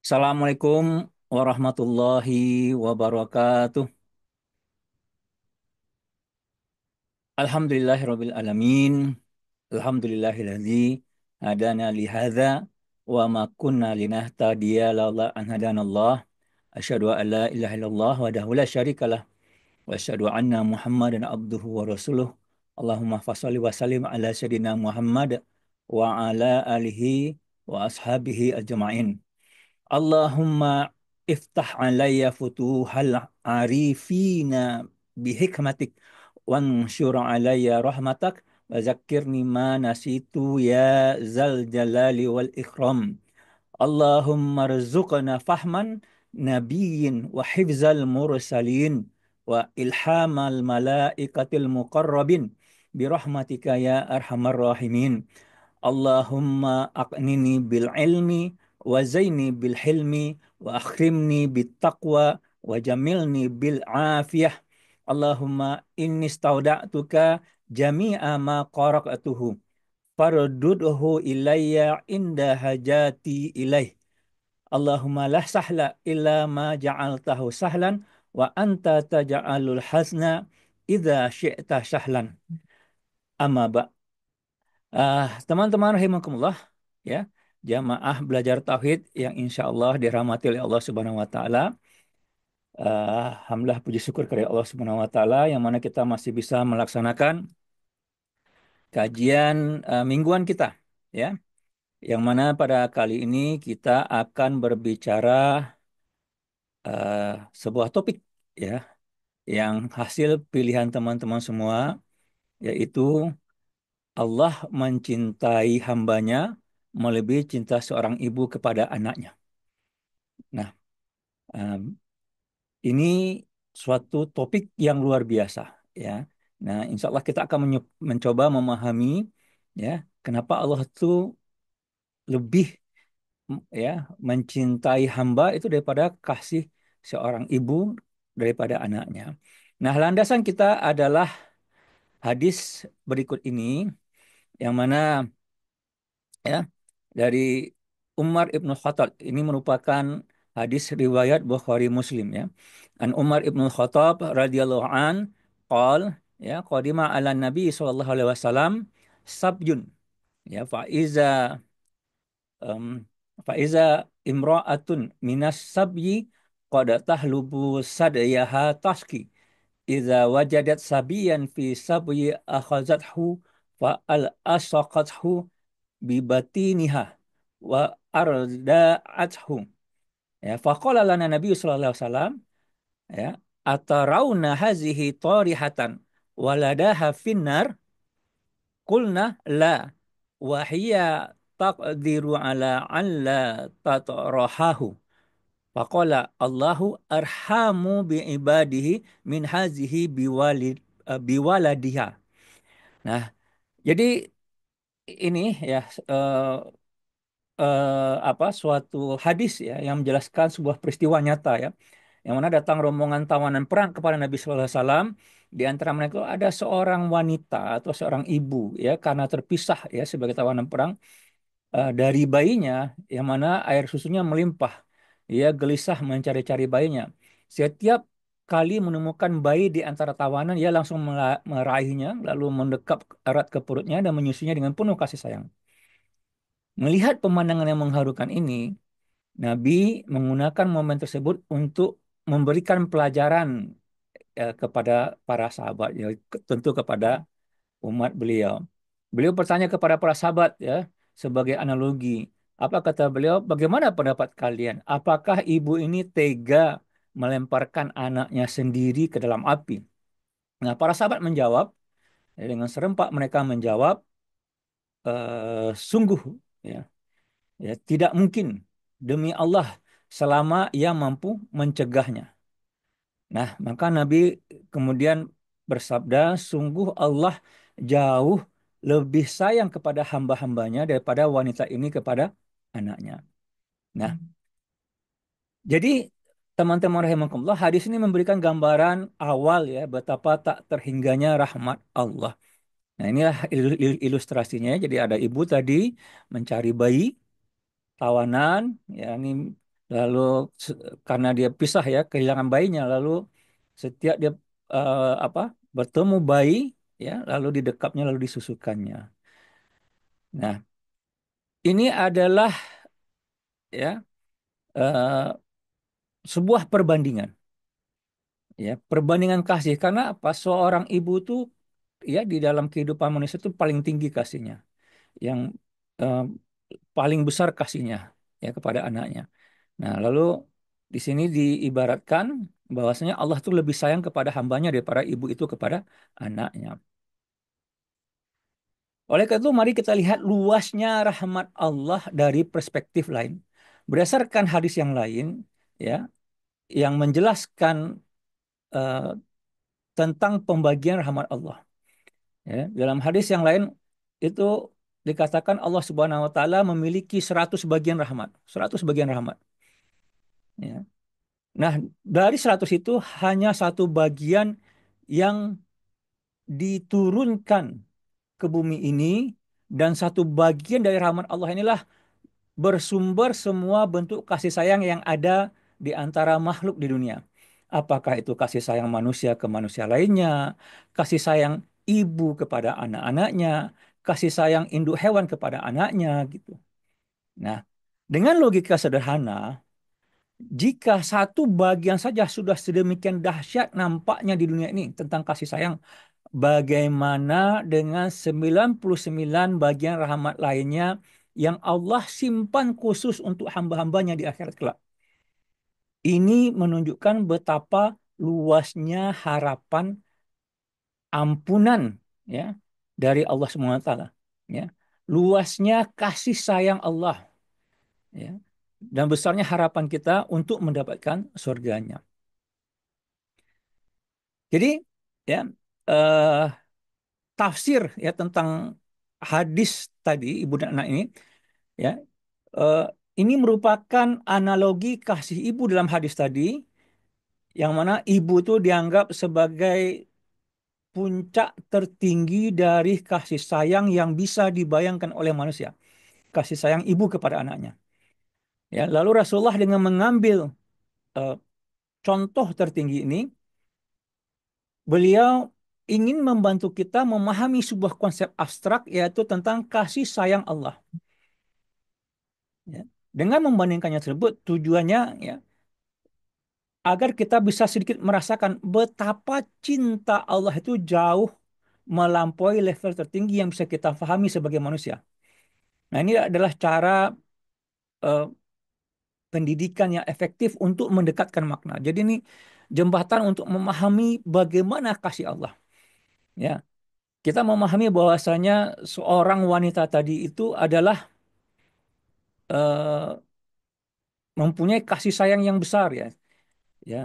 Assalamualaikum warahmatullahi wabarakatuh. Alhamdulillahirabbil alamin. Alhamdulillahilladzi hadana li hadza wa ma kunna linahtadiya laula an hadanallah. Asyhadu an la ilaha illallah wahdahu la syarikalah wa asyhadu anna Muhammadan abduhu wa rasuluh. Allahumma fashalli wa sallim ala sayyidina Muhammad wa ala alihi wa ashabihi ajma'in. Allahumma iftah alayya futuhal arifina bihikmatik wansyur alayya rahmatak wa zakirni ma nasitu ya zal jalali wal ikram. Allahumma rzuqna fahman nabiyyin wa hifzal mursalin wa ilhamal malaikatil muqarrabin birahmatika ya arhamar rahimin. Allahumma aqnini bil ilmi wa zaini bil hilmi wa akhrimni bit taqwa wa jamilni bil afiyah. Allahumma inni stauda'tuka jami'a ma qara'atuhu fardudhu ilayya inda hajati ilaih. Allahumma la sahla illa ma ja'altahu sahlan wa anta taja'alul hasna idza syi'ta sahlan. Amma ba. Teman-teman rahimakumullah, ya, jamaah belajar tauhid yang insya Allah dirahmati oleh Allah Subhanahu wa taala. Alhamdulillah, puji syukur kepada Allah Subhanahu wa taala yang mana kita masih bisa melaksanakan kajian mingguan kita, ya. Yang mana pada kali ini kita akan berbicara uh, sebuah topik, ya, yang hasil pilihan teman-teman semua, yaitu Allah mencintai hambanya melebihi cinta seorang ibu kepada anaknya. Nah, em, ini suatu topik yang luar biasa, ya. Nah, insya Allah kita akan mencoba memahami, ya, kenapa Allah itu lebih, ya, mencintai hamba itu daripada kasih seorang ibu daripada anaknya. Nah, landasan kita adalah hadis berikut ini, yang mana, ya, dari Umar ibnu Khattab. Ini merupakan hadis riwayat Bukhari Muslim, ya. An Umar ibnu Khattab radhiyallahu an qol, ya, qadima ala Nabi sallallahu alaihi wasallam sabyun, ya, um, faiza imra'atun minas sabyi qad tahlubu sadayaha taski idza wajadat sabiyan fi sabyi akhazathu fa al asaqathu bibatiniha wa arda'athu, ya, faqala lana Nabi sallallahu alaihi wasallam, ya, atarauna hazihi tarihatan waladaha finnar, qulna la wa hiya taqdiru ala an la tatrahahu, faqala Allahu arhamu bi ibadihi min hazihi biwaladiha. Nah, jadi ini, ya, suatu hadis, ya, yang menjelaskan sebuah peristiwa nyata, ya, yang mana datang rombongan tawanan perang kepada Nabi Sallallahu Alaihi Wasallam. Di antara mereka ada seorang wanita atau seorang ibu, ya, karena terpisah, ya, sebagai tawanan perang dari bayinya, yang mana air susunya melimpah. Ia gelisah mencari-cari bayinya. Setiap kali menemukan bayi di antara tawanan, ia langsung meraihnya, lalu mendekap erat ke perutnya dan menyusunya dengan penuh kasih sayang. Melihat pemandangan yang mengharukan ini, Nabi menggunakan momen tersebut untuk memberikan pelajaran kepada para sahabat, ya, tentu kepada umat beliau. Beliau bertanya kepada para sahabat, ya, sebagai analogi. Apa kata beliau? Bagaimana pendapat kalian? Apakah ibu ini tega melemparkan anaknya sendiri ke dalam api? Nah, para sahabat menjawab, ya, dengan serempak mereka menjawab, sungguh, ya, ya, tidak mungkin, demi Allah, selama ia mampu mencegahnya. Nah, maka Nabi kemudian bersabda, sungguh Allah jauh lebih sayang kepada hamba-hambanya daripada wanita ini kepada anaknya. Nah, jadi teman-teman rahimakumullah, hadis ini memberikan gambaran awal, ya, betapa tak terhingganya rahmat Allah. Nah, inilah ilustrasinya. Jadi ada ibu tadi mencari bayi tawanan, ya, ini Lalu se- karena dia pisah ya, kehilangan bayinya, lalu setiap dia apa bertemu bayi ya, lalu didekapnya lalu disusukannya. Nah, ini adalah ya eh, sebuah perbandingan ya, perbandingan kasih karena apa? Seorang ibu tuh ya di dalam kehidupan manusia itu paling tinggi kasihnya, yang eh, paling besar kasihnya ya kepada anaknya. Nah, lalu di sini diibaratkan bahwasanya Allah tuh lebih sayang kepada hambanya daripada ibu itu kepada anaknya. Oleh karena itu, mari kita lihat luasnya rahmat Allah dari perspektif lain. Berdasarkan hadis yang lain, ya, yang menjelaskan eh, tentang pembagian rahmat Allah. Ya, dalam hadis yang lain itu dikatakan Allah Subhanahu Wa Taala memiliki 100 bagian rahmat, 100 bagian rahmat. Ya. Nah, dari 100 itu hanya satu bagian yang diturunkan ke bumi ini dan satu bagian dari rahmat Allah inilah bersumber semua bentuk kasih sayang yang ada di antara makhluk di dunia. Apakah itu kasih sayang manusia ke manusia lainnya, kasih sayang ibu kepada anak-anaknya, kasih sayang induk hewan kepada anaknya gitu. Nah, dengan logika sederhana, jika satu bagian saja sudah sedemikian dahsyat nampaknya di dunia ini tentang kasih sayang, bagaimana dengan 99 bagian rahmat lainnya yang Allah simpan khusus untuk hamba-hambanya di akhirat kelak. Ini menunjukkan betapa luasnya harapan ampunan ya dari Allah SWT. Ya. Luasnya kasih sayang Allah ya. Dan besarnya harapan kita untuk mendapatkan surganya. Jadi ya eh, tafsir ya tentang hadis tadi ibu dan anak ini ya eh, ini merupakan analogi kasih ibu dalam hadis tadi yang mana ibu itu dianggap sebagai puncak tertinggi dari kasih sayang yang bisa dibayangkan oleh manusia, kasih sayang ibu kepada anaknya. Ya, lalu Rasulullah dengan mengambil eh, contoh tertinggi ini, beliau ingin membantu kita memahami sebuah konsep abstrak yaitu tentang kasih sayang Allah. Ya. Dengan membandingkannya tersebut, tujuannya ya agar kita bisa sedikit merasakan betapa cinta Allah itu jauh melampaui level tertinggi yang bisa kita pahami sebagai manusia. Nah, ini adalah cara eh, pendidikan yang efektif untuk mendekatkan makna. Jadi ini jembatan untuk memahami bagaimana kasih Allah. Ya, kita memahami bahwasanya seorang wanita tadi itu adalah eh, mempunyai kasih sayang yang besar ya. Ya,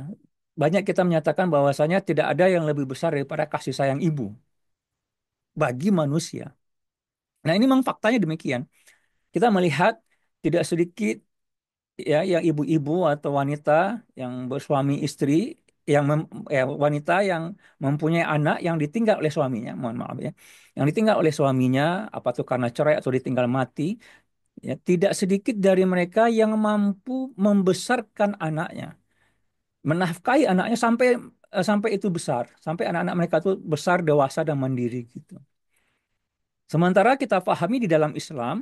banyak kita menyatakan bahwasanya tidak ada yang lebih besar daripada kasih sayang ibu bagi manusia. Nah, ini memang faktanya demikian. Kita melihat tidak sedikit ya yang ibu-ibu atau wanita yang bersuami istri wanita yang mempunyai anak yang ditinggal oleh suaminya, mohon maaf ya, yang ditinggal oleh suaminya apa tuh karena cerai atau ditinggal mati, ya tidak sedikit dari mereka yang mampu membesarkan anaknya, menafkahi anaknya sampai itu besar, sampai anak-anak mereka itu besar, dewasa dan mandiri gitu. Sementara kita pahami di dalam Islam,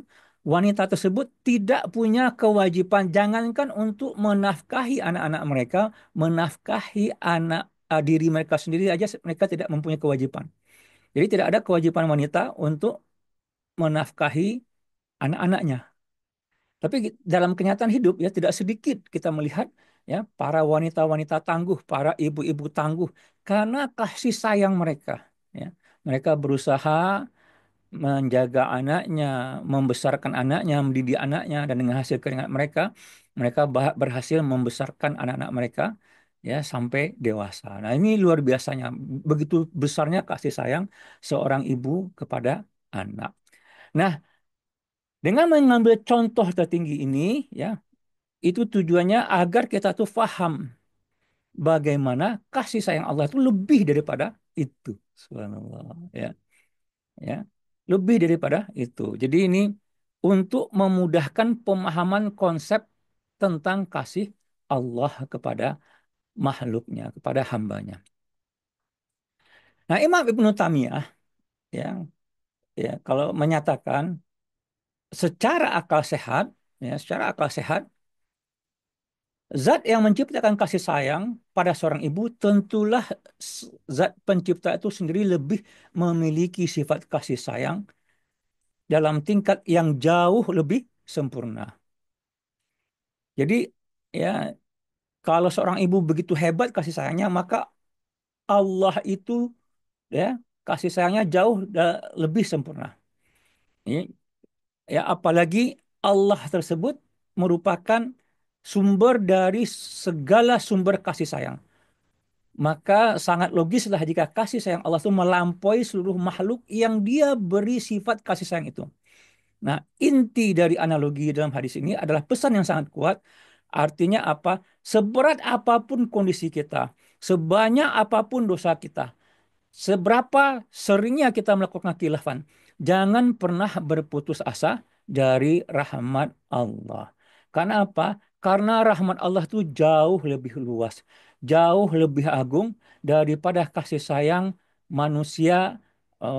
wanita tersebut tidak punya kewajiban, jangankan untuk menafkahi anak-anak mereka, menafkahi diri mereka sendiri aja mereka tidak mempunyai kewajiban. Jadi tidak ada kewajiban wanita untuk menafkahi anak-anaknya. Tapi dalam kenyataan hidup ya tidak sedikit kita melihat ya para wanita-wanita tangguh, para ibu-ibu tangguh karena kasih sayang mereka. Ya. Mereka berusaha menjaga anaknya, membesarkan anaknya, mendidik anaknya, dan dengan hasil keringat mereka, mereka berhasil membesarkan anak-anak mereka ya sampai dewasa. Nah, ini luar biasanya, begitu besarnya kasih sayang seorang ibu kepada anak. Nah, dengan mengambil contoh tertinggi ini, ya, itu tujuannya agar kita tuh paham bagaimana kasih sayang Allah itu lebih daripada itu. Subhanallah, ya. Ya, lebih daripada itu. Jadi ini untuk memudahkan pemahaman konsep tentang kasih Allah kepada makhluknya, kepada hambanya. Nah, Imam Ibnu Taimiyah yang ya kalau menyatakan secara akal sehat, ya secara akal sehat, zat yang menciptakan kasih sayang pada seorang ibu tentulah zat pencipta itu sendiri lebih memiliki sifat kasih sayang dalam tingkat yang jauh lebih sempurna. Jadi ya kalau seorang ibu begitu hebat kasih sayangnya, maka Allah itu ya kasih sayangnya jauh lebih sempurna. Ya, ya apalagi Allah tersebut merupakan sumber dari segala sumber kasih sayang. Maka sangat logislah jika kasih sayang Allah itu melampaui seluruh makhluk yang dia beri sifat kasih sayang itu. Nah, inti dari analogi dalam hadis ini adalah pesan yang sangat kuat. Artinya apa? Seberat apapun kondisi kita, sebanyak apapun dosa kita, seberapa seringnya kita melakukan khilafan, jangan pernah berputus asa dari rahmat Allah. Karena apa? Karena rahmat Allah itu jauh lebih luas, jauh lebih agung daripada kasih sayang manusia,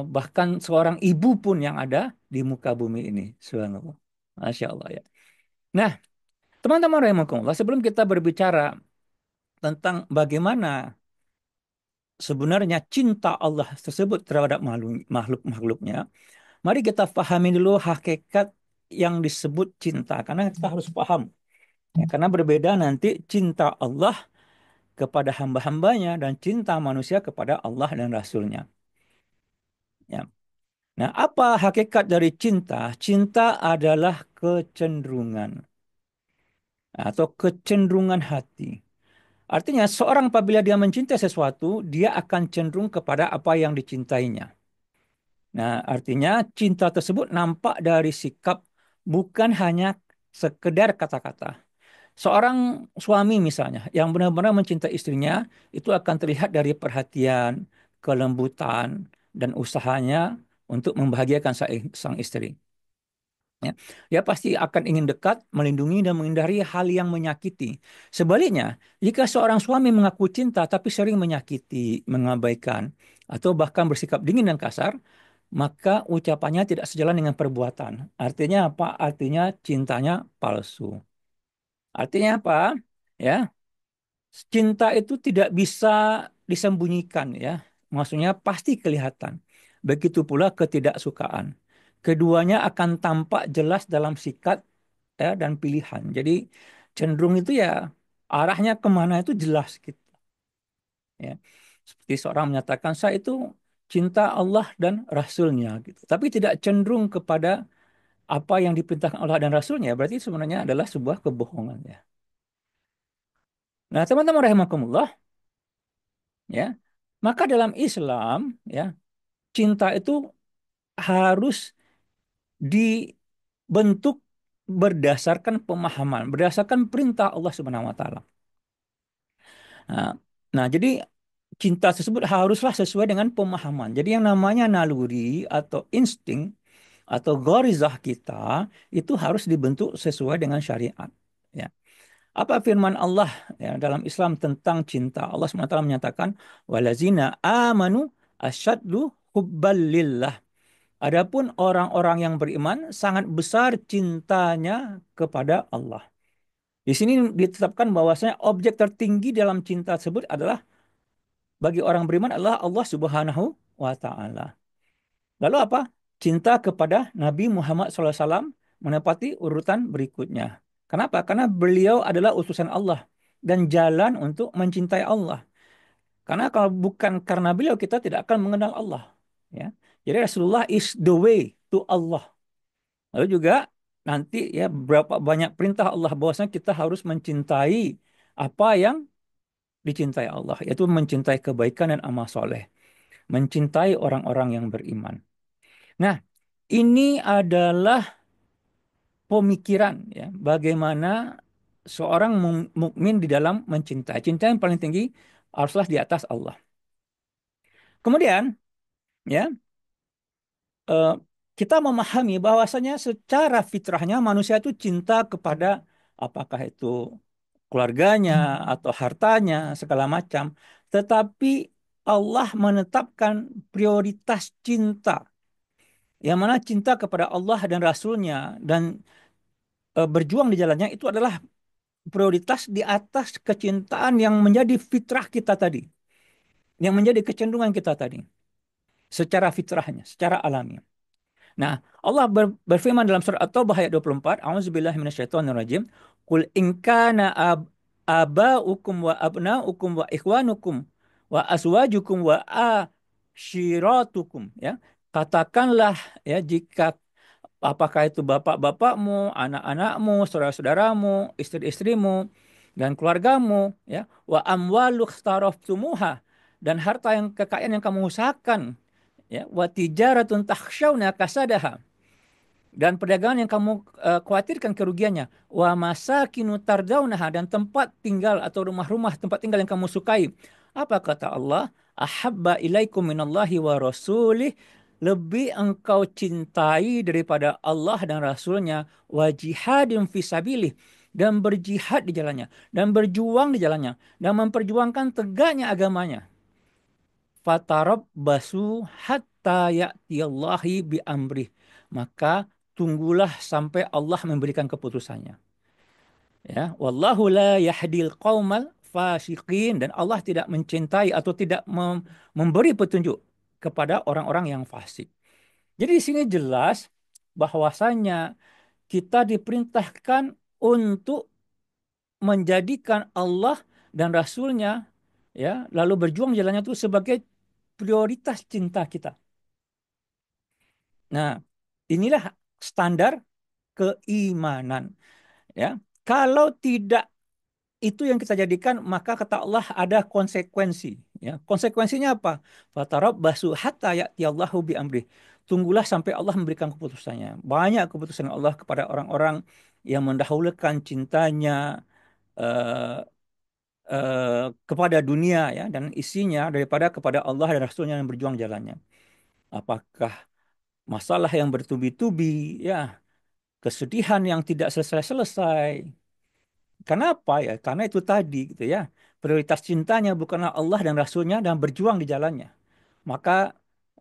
bahkan seorang ibu pun yang ada di muka bumi ini. Subhanallah. Masya Allah ya. Nah, teman-teman rahimakumullah, sebelum kita berbicara tentang bagaimana sebenarnya cinta Allah tersebut terhadap makhluk-makhluknya, mari kita pahami dulu hakikat yang disebut cinta. Karena kita harus paham. Ya, karena berbeda nanti cinta Allah kepada hamba-hambanya dan cinta manusia kepada Allah dan Rasulnya. Ya. Nah, apa hakikat dari cinta? Cinta adalah kecenderungan atau kecenderungan hati. Artinya, seorang apabila dia mencintai sesuatu, dia akan cenderung kepada apa yang dicintainya. Nah, artinya cinta tersebut nampak dari sikap, bukan hanya sekedar kata-kata. Seorang suami misalnya yang benar-benar mencintai istrinya itu akan terlihat dari perhatian, kelembutan, dan usahanya untuk membahagiakan sang istri. Ya, dia pasti akan ingin dekat, melindungi dan menghindari hal yang menyakiti. Sebaliknya, jika seorang suami mengaku cinta tapi sering menyakiti, mengabaikan, atau bahkan bersikap dingin dan kasar, maka ucapannya tidak sejalan dengan perbuatan. Artinya apa? Artinya cintanya palsu. Artinya apa? Ya, cinta itu tidak bisa disembunyikan ya. Maksudnya pasti kelihatan. Begitu pula ketidaksukaan. Keduanya akan tampak jelas dalam sikap ya, dan pilihan. Jadi cenderung itu ya arahnya kemana itu jelas gitu ya. Seperti seorang menyatakan saya itu cinta Allah dan Rasulnya gitu. Tapi tidak cenderung kepada apa yang diperintahkan Allah dan Rasulnya. Berarti sebenarnya adalah sebuah kebohongan ya. Nah, teman-teman rahimakumullah ya. Maka dalam Islam ya, cinta itu harus dibentuk berdasarkan pemahaman, berdasarkan perintah Allah Subhanahu wa taala. Nah, nah, jadi cinta tersebut haruslah sesuai dengan pemahaman. Jadi yang namanya naluri atau insting atau gorizah kita itu harus dibentuk sesuai dengan syariat. Ya. Apa firman Allah ya, dalam Islam tentang cinta? Allah SWT menyatakan, walazina amanu asyaddu hubballillah. Adapun orang-orang yang beriman sangat besar cintanya kepada Allah. Di sini ditetapkan bahwasanya objek tertinggi dalam cinta tersebut adalah bagi orang beriman adalah Allah Subhanahu wa taala. Lalu apa? Cinta kepada Nabi Muhammad SAW menepati urutan berikutnya. Kenapa? Karena beliau adalah utusan Allah dan jalan untuk mencintai Allah. Karena kalau bukan karena beliau kita tidak akan mengenal Allah. Ya. Jadi Rasulullah is the way to Allah. Lalu juga nanti ya berapa banyak perintah Allah bahwasanya kita harus mencintai apa yang dicintai Allah, yaitu mencintai kebaikan dan amal soleh, mencintai orang-orang yang beriman. Nah, ini adalah pemikiran ya, bagaimana seorang mukmin di dalam mencintai. Cinta yang paling tinggi haruslah di atas Allah. Kemudian, ya, eh, kita memahami bahwasanya secara fitrahnya manusia itu cinta kepada apakah itu keluarganya atau hartanya, segala macam. Tetapi Allah menetapkan prioritas cinta, yang mana cinta kepada Allah dan Rasulnya dan berjuang di jalannya itu adalah prioritas di atas kecintaan yang menjadi fitrah kita tadi, yang menjadi kecenderungan kita tadi, secara fitrahnya, secara alami. Nah, Allah berfirman dalam surat At-Taubah ayat 24, A'udzubillahi minasyaitonirrajim, Qul in kana aba'ukum wa abna'ukum wa ikhwanukum wa azwajukum wa ashiratukum, ya. Katakanlah, ya, jika apakah itu bapak-bapakmu, anak-anakmu, saudara-saudaramu, istri-istrimu, dan keluargamu, ya, wa amwalu tumuha, dan harta yang kekayaan yang kamu usahakan, ya, wa tijaratun takhshawna kasadaha, dan perdagangan yang kamu khawatirkan kerugiannya, wa masakinu tardaunaha, dan tempat tinggal atau rumah-rumah tempat tinggal yang kamu sukai. Apa kata Allah? Ahabba ilaikum minallahi wa rasulih, lebih engkau cintai daripada Allah dan Rasulnya, wa jihadin fisabilih, dan berjihad di jalannya, dan berjuang di jalannya, dan memperjuangkan tegaknya agamanya. Basu hatta ya'tiyallahi bi amrih. Maka tunggulah sampai Allah memberikan keputusannya. Ya, wallahu la yahdil qaumal fasiqin, dan Allah tidak mencintai atau tidak memberi petunjuk kepada orang-orang yang fasik. Jadi di sini jelas bahwasanya kita diperintahkan untuk menjadikan Allah dan Rasulnya, ya, lalu berjuang jalannya itu sebagai prioritas cinta kita. Nah, inilah standar keimanan, ya. Kalau tidak itu yang kita jadikan, maka kata Allah ada konsekuensi, ya. Konsekuensinya apa? Basu hatta ya'tiyallahu bi amrih. Tunggulah sampai Allah memberikan keputusannya. Banyak keputusan Allah kepada orang-orang yang mendahulukan cintanya eh, kepada dunia, ya, dan isinya daripada kepada Allah dan Rasulnya yang berjuang jalannya. Apakah masalah yang bertubi-tubi, ya, kesedihan yang tidak selesai-selesai. Kenapa, ya? Karena itu tadi, gitu, ya. Prioritas cintanya bukanlah Allah dan Rasulnya dan berjuang di jalannya. Maka,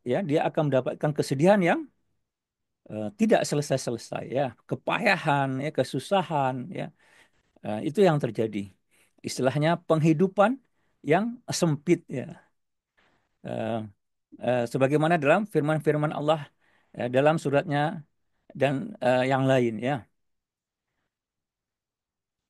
ya, dia akan mendapatkan kesedihan yang tidak selesai-selesai, ya. Kepayahan, ya, kesusahan, ya. Itu yang terjadi. Istilahnya penghidupan yang sempit, ya. Eh, Sebagaimana dalam firman-firman Allah dalam suratnya dan yang lain, ya.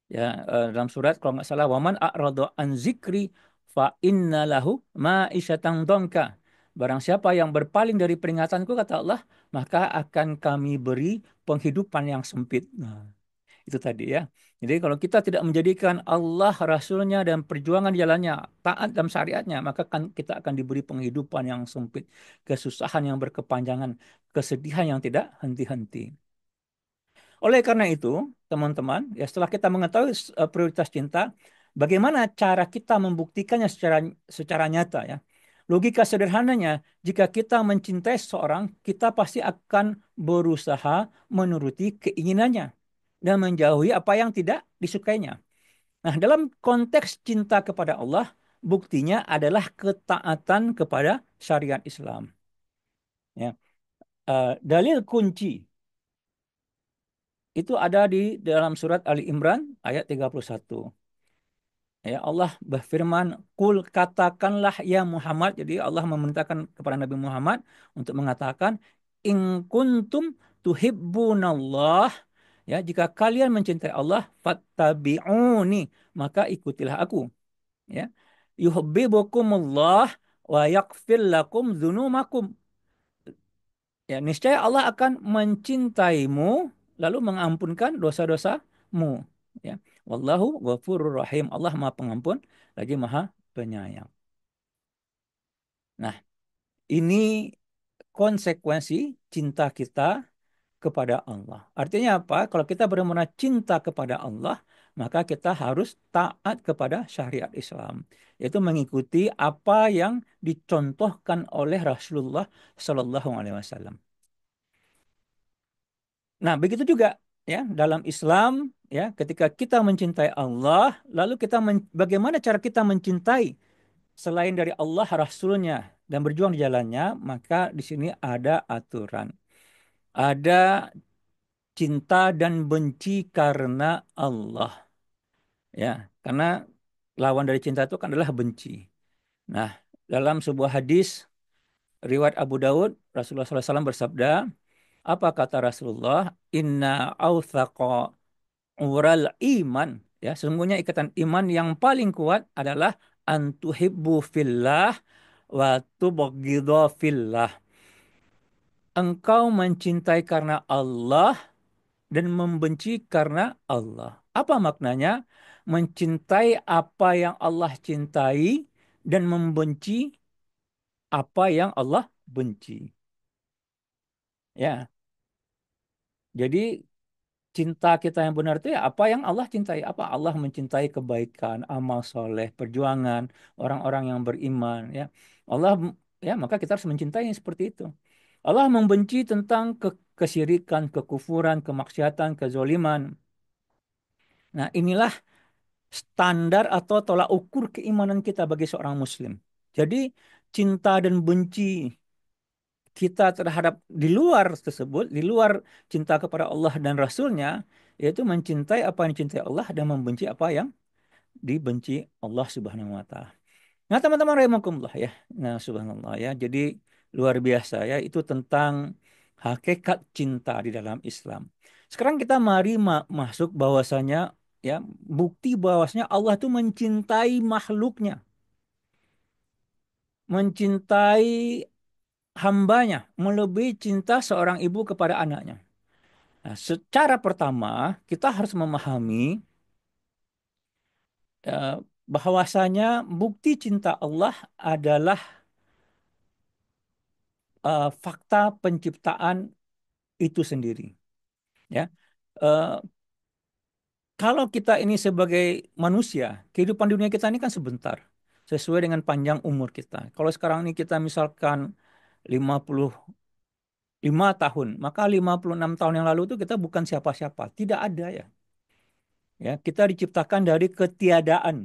Ya, dalam surat kalau nggak salah, waman a'radu an zikri fa inna lahu ma'isyatan dongka. Barang siapa yang berpaling dari peringatanku, kata Allah, maka akan kami beri penghidupan yang sempit. Nah, itu tadi, ya. Jadi kalau kita tidak menjadikan Allah, Rasulnya, dan perjuangan jalannya taat dalam syariatnya, maka kan kita akan diberi penghidupan yang sempit, kesusahan yang berkepanjangan, kesedihan yang tidak henti-henti. Oleh karena itu, teman-teman, ya, setelah kita mengetahui prioritas cinta, bagaimana cara kita membuktikannya secara nyata, ya? Logika sederhananya, jika kita mencintai seseorang, kita pasti akan berusaha menuruti keinginannya dan menjauhi apa yang tidak disukainya. Nah, dalam konteks cinta kepada Allah, buktinya adalah ketaatan kepada syariat Islam. Ya. Dalil kunci itu ada di dalam surat Ali Imran ayat 31. Ya, Allah berfirman, "Qul, katakanlah ya Muhammad." Jadi Allah memerintahkan kepada Nabi Muhammad untuk mengatakan, "In kuntum tuhibbunallah." Ya, jika kalian mencintai Allah, fattabi'uni, maka ikutilah aku. Ya. Yuhibbukumullah wa yaghfir lakum dzunumakum. Ya, niscaya Allah akan mencintaimu lalu mengampunkan dosa-dosamu. Ya. Wallahu ghafurur rahim. Allah Maha Pengampun lagi Maha Penyayang. Nah, ini konsekuensi cinta kita kepada Allah. Artinya apa? Kalau kita benar-benar cinta kepada Allah, maka kita harus taat kepada syariat Islam, yaitu mengikuti apa yang dicontohkan oleh Rasulullah Shallallahu Alaihi Wasallam. Nah, begitu juga, ya, dalam Islam Ya, ketika kita mencintai Allah, lalu bagaimana cara kita mencintai selain dari Allah, Rasulnya, dan berjuang di jalannya, maka di sini ada aturan. Ada cinta dan benci karena Allah. Ya, karena lawan dari cinta itu kan adalah benci. Nah, dalam sebuah hadis riwayat Abu Daud, Rasulullah SAW bersabda, apa kata Rasulullah? Inna awthaqa ural iman. Ya, sesungguhnya ikatan iman yang paling kuat adalah antuhibbu fillah wa tubghidha fillah. Engkau mencintai karena Allah dan membenci karena Allah. Apa maknanya? Mencintai apa yang Allah cintai dan membenci apa yang Allah benci. Ya, jadi cinta kita yang benar itu ya apa yang Allah cintai. Apa Allah mencintai kebaikan, amal soleh, perjuangan, orang-orang yang beriman. Ya, Allah ya maka kita harus mencintai yang seperti itu. Allah membenci tentang kesyirikan, kekufuran, kemaksiatan, kezoliman. Nah, inilah standar atau tolak ukur keimanan kita bagi seorang muslim. Jadi cinta dan benci kita terhadap di luar tersebut, di luar cinta kepada Allah dan Rasulnya, yaitu mencintai apa yang dicintai Allah dan membenci apa yang dibenci Allah Subhanahu wa taala. Nah, teman-teman rahimakumullah ya. Nah, subhanallah ya. Jadi luar biasa ya itu tentang hakikat cinta di dalam Islam. Sekarang kita mari masuk bahwasanya ya bukti bahwasanya Allah itu mencintai makhluknya, mencintai hambanya, melebihi cinta seorang ibu kepada anaknya. Nah, secara pertama kita harus memahami eh, bahwasanya bukti cinta Allah adalah fakta penciptaan itu sendiri. Ya, Eh, kalau kita ini sebagai manusia, kehidupan dunia kita ini kan sebentar, sesuai dengan panjang umur kita. Kalau sekarang ini kita misalkan 55 tahun, maka 56 tahun yang lalu itu kita bukan siapa-siapa, tidak ada ya. Ya, kita diciptakan dari ketiadaan.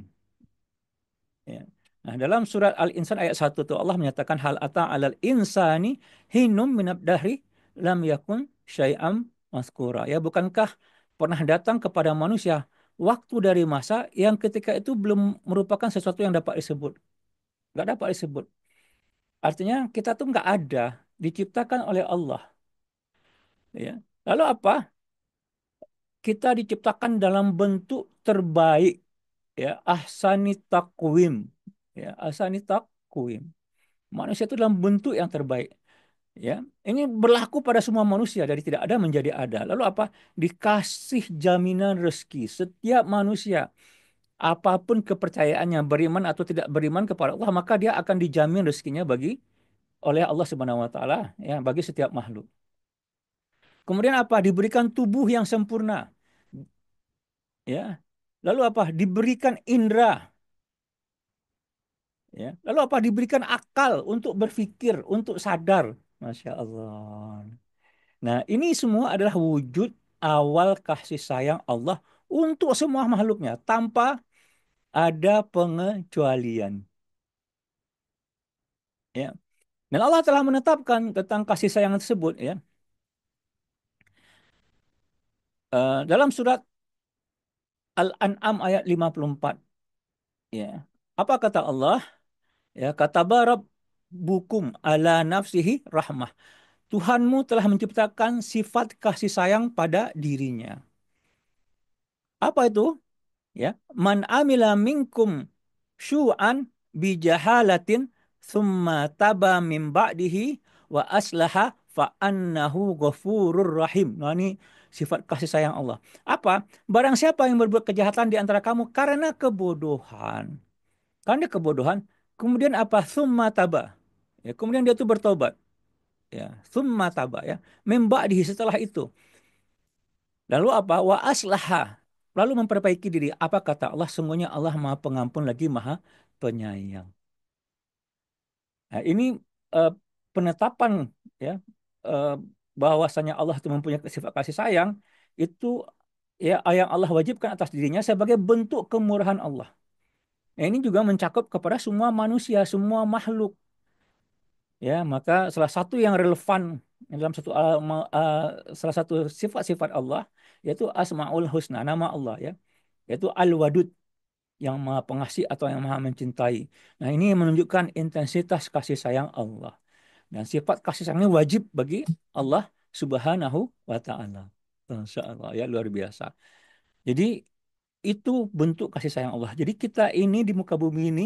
Ya. Nah, dalam surat Al-Insan ayat 1 tuh Allah menyatakan hal ata alal insani hinum minad dahri lam yakun syai'am maskura. Ya, bukankah pernah datang kepada manusia waktu dari masa yang ketika itu belum merupakan sesuatu yang dapat disebut. Nggak dapat disebut. Artinya kita tuh nggak ada, diciptakan oleh Allah. Ya. Lalu apa? Kita diciptakan dalam bentuk terbaik. Ya, ahsani takwim. Ya, ahsani takwim. Manusia itu dalam bentuk yang terbaik. Ya, ini berlaku pada semua manusia dari tidak ada menjadi ada. Lalu apa? Dikasih jaminan rezeki setiap manusia, apapun kepercayaannya, beriman atau tidak beriman kepada Allah, maka dia akan dijamin rezekinya oleh Allah Subhanahu wa taala ya bagi setiap makhluk. Kemudian apa? Diberikan tubuh yang sempurna. Ya. Lalu apa? Diberikan indera. Ya. Lalu apa? Diberikan akal untuk berpikir, untuk sadar. Masya Allah. Nah, ini semua adalah wujud awal kasih sayang Allah untuk semua makhluknya tanpa ada pengecualian. Ya. Dan Allah telah menetapkan tentang kasih sayang tersebut ya. Dalam surat Al-An'am ayat 54 ya. Apa kata Allah? Ya, kata Barab bukum ala nafsihi rahmah. Tuhanmu telah menciptakan sifat kasih sayang pada dirinya. Apa itu? Ya, man amila minkum syu'an bijahalatin thumma taba min ba'dihi wa aslaha fa annahu ghafurur rahim. Nah, ini sifat kasih sayang Allah. Apa? Barang siapa yang berbuat kejahatan di antara kamu karena kebodohan. Karena kebodohan, kemudian apa? Thumma taba. Ya, kemudian dia itu bertobat. Ya, thumma taba ya. Min ba'dihi setelah itu. Lalu apa? Wa aslaha. Lalu memperbaiki diri. Apa kata Allah? Sungguhnya Allah Maha Pengampun lagi Maha Penyayang. Nah, ini eh, penetapan ya eh, bahwasanya Allah itu mempunyai sifat kasih sayang itu ya yang Allah wajibkan atas dirinya sebagai bentuk kemurahan Allah. Nah, ini juga mencakup kepada semua manusia, semua makhluk. Ya, maka salah satu yang relevan dalam salah satu sifat-sifat Allah yaitu Asmaul Husna, nama Allah ya, yaitu Al-Wadud, yang Maha Pengasih atau yang Maha Mencintai. Nah, ini menunjukkan intensitas kasih sayang Allah. Dan sifat kasih sayangnya wajib bagi Allah Subhanahu wa taala. Masya Allah ya, luar biasa. Jadi itu bentuk kasih sayang Allah. Jadi kita ini di muka bumi ini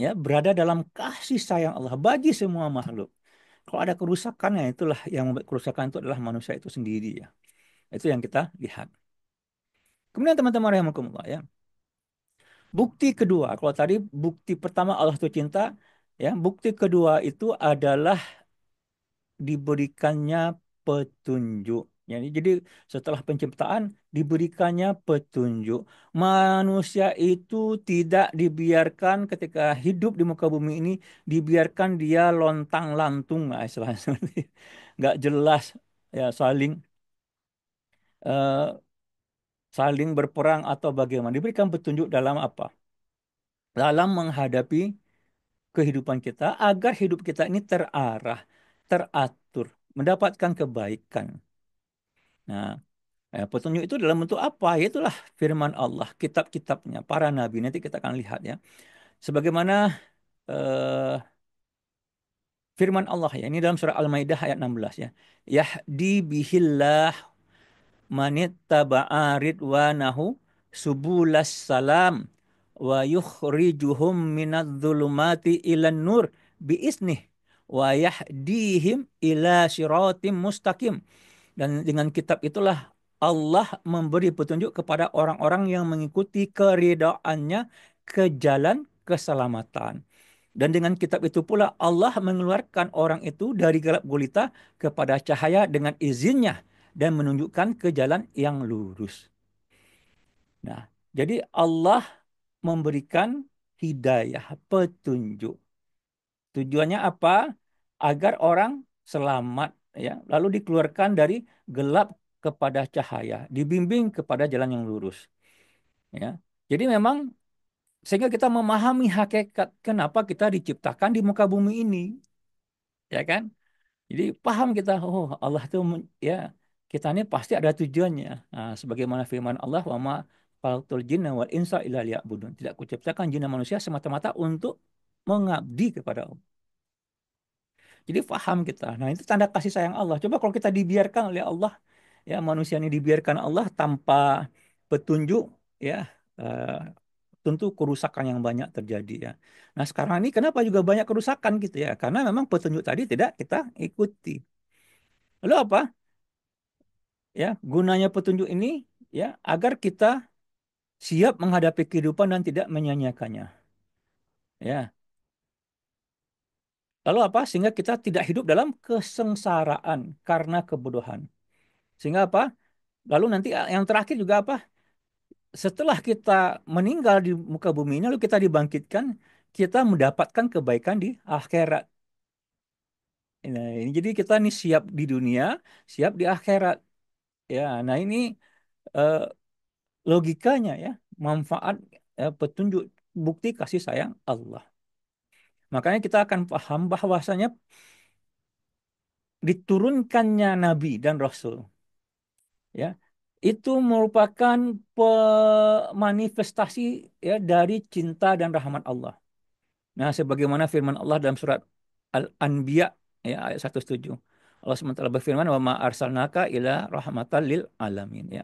ya berada dalam kasih sayang Allah bagi semua makhluk. Kalau ada kerusakan, ya itulah yang membuat kerusakan itu adalah manusia itu sendiri ya. Itu yang kita lihat. Kemudian teman-teman rahimakumullah ya. Bukti kedua, kalau tadi bukti pertama Allah itu cinta, ya, bukti kedua itu adalah diberikannya petunjuk. Jadi setelah penciptaan diberikannya petunjuk. Manusia itu tidak dibiarkan ketika hidup di muka bumi ini, dibiarkan dia lontang-lantung, nah, istilahnya seperti nggak jelas ya, eh, saling berperang atau bagaimana. Diberikan petunjuk dalam apa? Dalam menghadapi kehidupan kita agar hidup kita ini terarah, teratur, mendapatkan kebaikan. Nah, petunjuk itu dalam bentuk apa? Itulah firman Allah, kitab-kitabnya, para nabi. Nanti kita akan lihat ya. Sebagaimana eh, firman Allah ya, ini dalam surah Al-Maidah ayat 16 ya. Yahdi bihillah manittaba'a ridwanahu subulas salam wa yukhrijuhum minadh-dhulumati ilan nur biiznih wa yahdihim ila siratim mustaqim. Dan dengan kitab itulah Allah memberi petunjuk kepada orang-orang yang mengikuti keridhaannya ke jalan keselamatan. Dan dengan kitab itu pula Allah mengeluarkan orang itu dari gelap gulita kepada cahaya dengan izinnya dan menunjukkan ke jalan yang lurus. Nah, jadi Allah memberikan hidayah, petunjuk. Tujuannya apa? Agar orang selamat ya, lalu dikeluarkan dari gelap kepada cahaya, dibimbing kepada jalan yang lurus ya. Jadi memang sehingga kita memahami hakikat kenapa kita diciptakan di muka bumi ini, ya kan? Jadi paham kita, oh Allah itu ya, kita ini pasti ada tujuannya. Nah, sebagaimana firman Allah, wa ma khalaqtul jinna wal insa illa liya'budun. Tidak kuciptakan jin dan manusia semata-mata untuk mengabdi kepada Allah. Jadi paham kita. Nah, itu tanda kasih sayang Allah. Coba kalau kita dibiarkan oleh Allah, ya manusia ini dibiarkan Allah tanpa petunjuk, ya eh, tentu kerusakan yang banyak terjadi ya. Nah, sekarang ini kenapa juga banyak kerusakan gitu ya? Karena memang petunjuk tadi tidak kita ikuti. Lalu apa? Ya, gunanya petunjuk ini ya agar kita siap menghadapi kehidupan dan tidak menyia-nyiakannya. Ya. Lalu apa? Sehingga kita tidak hidup dalam kesengsaraan karena kebodohan. Sehingga apa? Lalu nanti yang terakhir juga apa? Setelah kita meninggal di muka bumi ini, lalu kita dibangkitkan, kita mendapatkan kebaikan di akhirat. Nah, ini jadi kita nih siap di dunia, siap di akhirat. Ya, nah ini eh, logikanya ya, manfaat petunjuk bukti kasih sayang Allah. Makanya kita akan paham bahwasanya diturunkannya Nabi dan Rasul, ya, itu merupakan manifestasi ya dari cinta dan rahmat Allah. Nah, sebagaimana firman Allah dalam surat Al-Anbiya ya ayat 107. Allah SWT berfirman, "Wa ma arsalnaka ila rahmatan lil alamin," ya.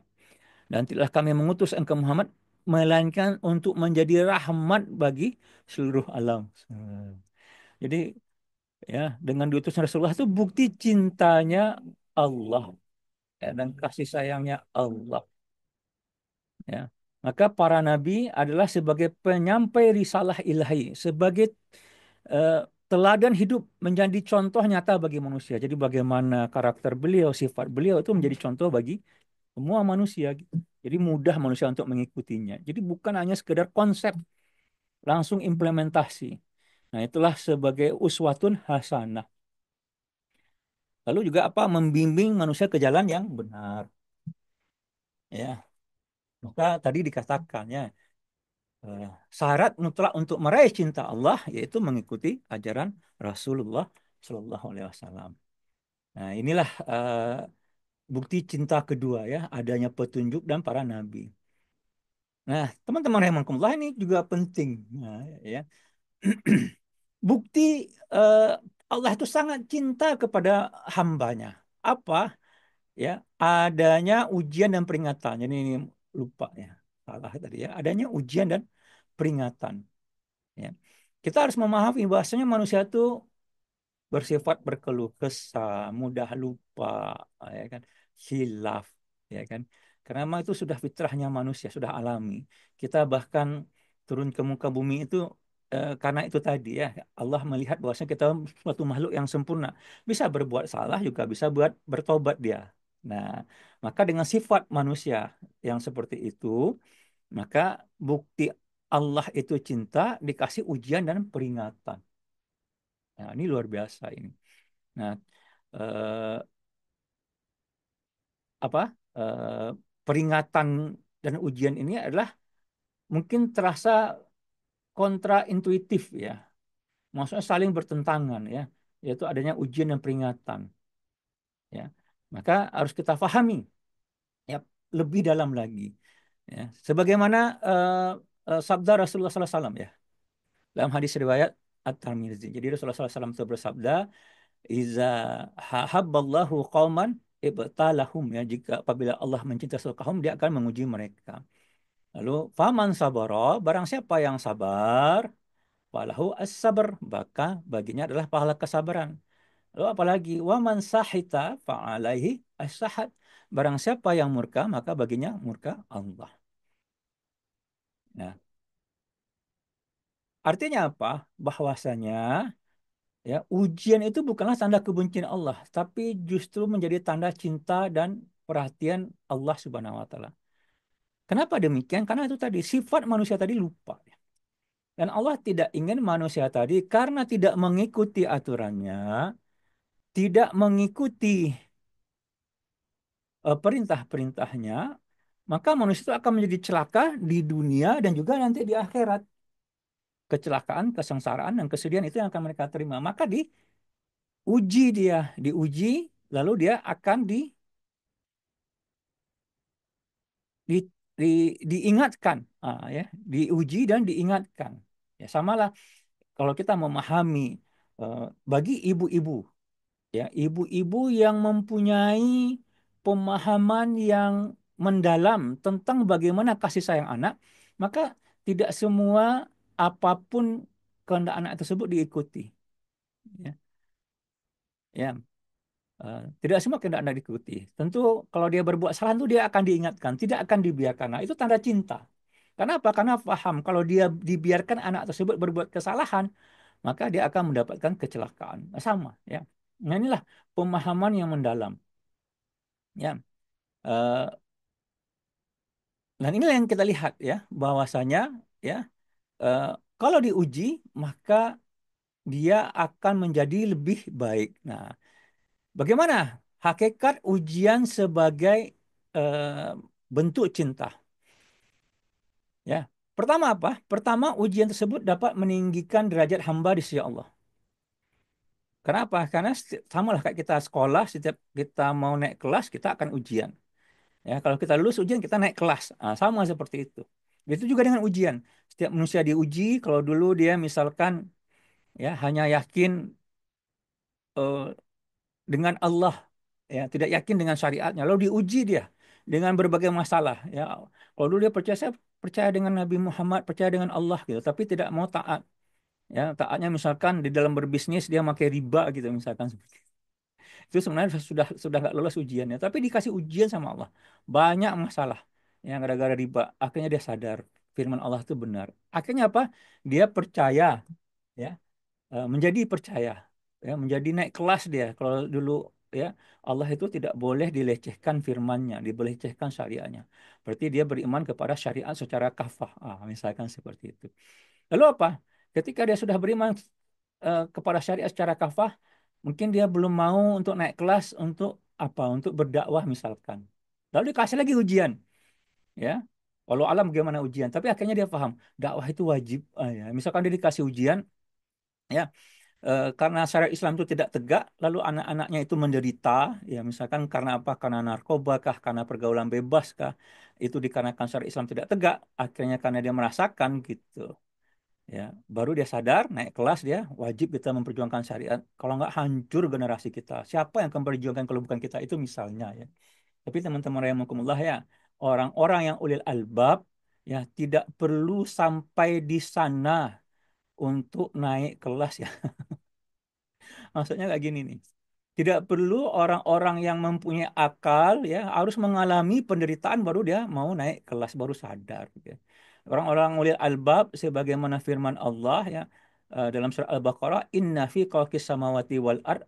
Dan tidaklah kami mengutus engkau Muhammad melainkan untuk menjadi rahmat bagi seluruh alam. Jadi ya dengan diutusnya Rasulullah itu bukti cintanya Allah ya, dan kasih sayangnya Allah ya. Maka para nabi adalah sebagai penyampai risalah ilahi, sebagai eh, teladan hidup, menjadi contoh nyata bagi manusia. Jadi bagaimana karakter beliau, sifat beliau itu menjadi contoh bagi semua manusia gitu. Jadi mudah manusia untuk mengikutinya. Jadi bukan hanya sekedar konsep, langsung implementasi. Nah, itulah sebagai uswatun hasanah. Lalu juga apa? Membimbing manusia ke jalan yang benar. Ya, maka tadi dikatakan ya, eh, syarat mutlak untuk meraih cinta Allah yaitu mengikuti ajaran Rasulullah Shallallahu Alaihi Wasallam. Nah, inilah bukti cinta kedua ya, adanya petunjuk dan para nabi. Nah, teman-teman rahimakumullah ini juga penting. Nah, ya. Bukti eh, Allah itu sangat cinta kepada hambanya. Apa? Ya, adanya ujian dan peringatan. Jadi ini lupa ya, salah tadi ya. Adanya ujian dan peringatan. Ya. Kita harus memahami bahwasanya manusia itu bersifat berkeluh kesah, mudah lupa, ya kan, hilaf, ya kan. Karena memang itu sudah fitrahnya manusia, sudah alami. Kita bahkan turun ke muka bumi itu karena itu tadi ya, Allah melihat bahwasanya kita suatu makhluk yang sempurna, bisa berbuat salah juga bisa buat bertobat dia. Nah, maka dengan sifat manusia yang seperti itu, maka bukti Allah itu cinta dikasih ujian dan peringatan. Nah, ini luar biasa ini. Nah, eh, apa eh, peringatan dan ujian ini adalah mungkin terasa kontraintuitif ya, maksudnya saling bertentangan ya, yaitu adanya ujian dan peringatan ya. Maka harus kita pahami ya lebih dalam lagi ya. Sebagaimana sabda Rasulullah SAW ya dalam hadis riwayat At-Tirmidzi. Jadi Rasulullah SAW itu bersabda, "Iza hahabballahu qauman ibtalahum ya, jika apabila Allah mencintai suatu kaum dia akan menguji mereka. Lalu faman sabara, barang siapa yang sabar, falahu as-sabr, maka baginya adalah pahala kesabaran. Lalu apalagi waman sahita fa'alaihi as-sahat. Barang siapa yang murka maka baginya murka Allah. Nah, artinya apa? Bahwasanya ya, ujian itu bukanlah tanda kebencian Allah, tapi justru menjadi tanda cinta dan perhatian Allah Subhanahu wa taala. Kenapa demikian? Karena itu tadi sifat manusia tadi lupa. Dan Allah tidak ingin manusia tadi karena tidak mengikuti aturannya, tidak mengikuti perintah-perintahnya, maka manusia itu akan menjadi celaka di dunia dan juga nanti di akhirat. Kecelakaan, kesengsaraan, dan kesedihan itu yang akan mereka terima. Maka diuji dia, diuji, lalu dia akan di, diingatkan, ya, diuji dan diingatkan. Ya, samalah kalau kita memahami bagi ibu-ibu, ya, ibu-ibu yang mempunyai pemahaman yang mendalam tentang bagaimana kasih sayang anak, maka tidak semua apapun kehendak anak tersebut diikuti. Ya, ya. Tidak semua kehendak Anda diikuti. Tentu kalau dia berbuat salah itu dia akan diingatkan, tidak akan dibiarkan. Nah, itu tanda cinta. Kenapa? Karena paham kalau dia dibiarkan anak tersebut berbuat kesalahan, maka dia akan mendapatkan kecelakaan. Nah, sama, ya. Nah, inilah pemahaman yang mendalam, ya. Eh, dan inilah yang kita lihat, ya, bahwasanya, ya, eh, kalau diuji maka dia akan menjadi lebih baik. Nah, bagaimana hakikat ujian sebagai eh, bentuk cinta? Ya, pertama apa? Pertama, ujian tersebut dapat meninggikan derajat hamba di sisi Allah. Kenapa? Karena sama lah kayak kita sekolah, setiap kita mau naik kelas, kita akan ujian. Ya, kalau kita lulus ujian, kita naik kelas. Nah, sama seperti itu. Begitu juga dengan ujian. Setiap manusia diuji, kalau dulu dia misalkan ya hanya yakin eh, dengan Allah, ya tidak yakin dengan syariatnya, lalu diuji dia dengan berbagai masalah. Ya, kalau dulu dia percaya, saya percaya dengan Nabi Muhammad, percaya dengan Allah gitu, tapi tidak mau taat. Ya, taatnya misalkan di dalam berbisnis dia pakai riba gitu misalkan. Itu sebenarnya sudah nggak lolos ujiannya, tapi dikasih ujian sama Allah. Banyak masalah yang gara-gara riba. Akhirnya dia sadar firman Allah itu benar. Akhirnya apa? Dia percaya, ya, menjadi percaya, ya, menjadi naik kelas dia. Kalau dulu ya Allah itu tidak boleh dilecehkan firman-Nya, dilecehkan syariatnya. Berarti dia beriman kepada syariat secara kafah. Misalkan seperti itu. Lalu apa? Ketika dia sudah beriman kepada syariat secara kafah, mungkin dia belum mau untuk naik kelas untuk apa? Untuk berdakwah misalkan. Lalu dikasih lagi ujian. ya. Walau alam bagaimana ujian, tapi akhirnya dia paham dakwah itu wajib. Ya. Misalkan dia dikasih ujian, ya, karena syariat Islam itu tidak tegak, lalu anak-anaknya itu menderita, ya misalkan karena apa? Karena narkoba kah, karena pergaulan bebas kah, itu dikarenakan syariat Islam tidak tegak, akhirnya karena dia merasakan gitu, ya, baru dia sadar, naik kelas dia, wajib kita memperjuangkan syariat. Kalau nggak hancur generasi kita. Siapa yang akan memperjuangkan kalau bukan kita itu misalnya ya. Tapi teman-teman rahimakumullah ya, orang-orang yang ulil albab ya tidak perlu sampai di sana untuk naik kelas ya. Maksudnya kayak gini nih. Tidak perlu orang-orang yang mempunyai akal ya harus mengalami penderitaan baru dia mau naik kelas baru sadar gitu ya. Orang-orang ulil albab sebagaimana firman Allah ya dalam surah Al-Baqarah, inna fi khalqis samawati wal ard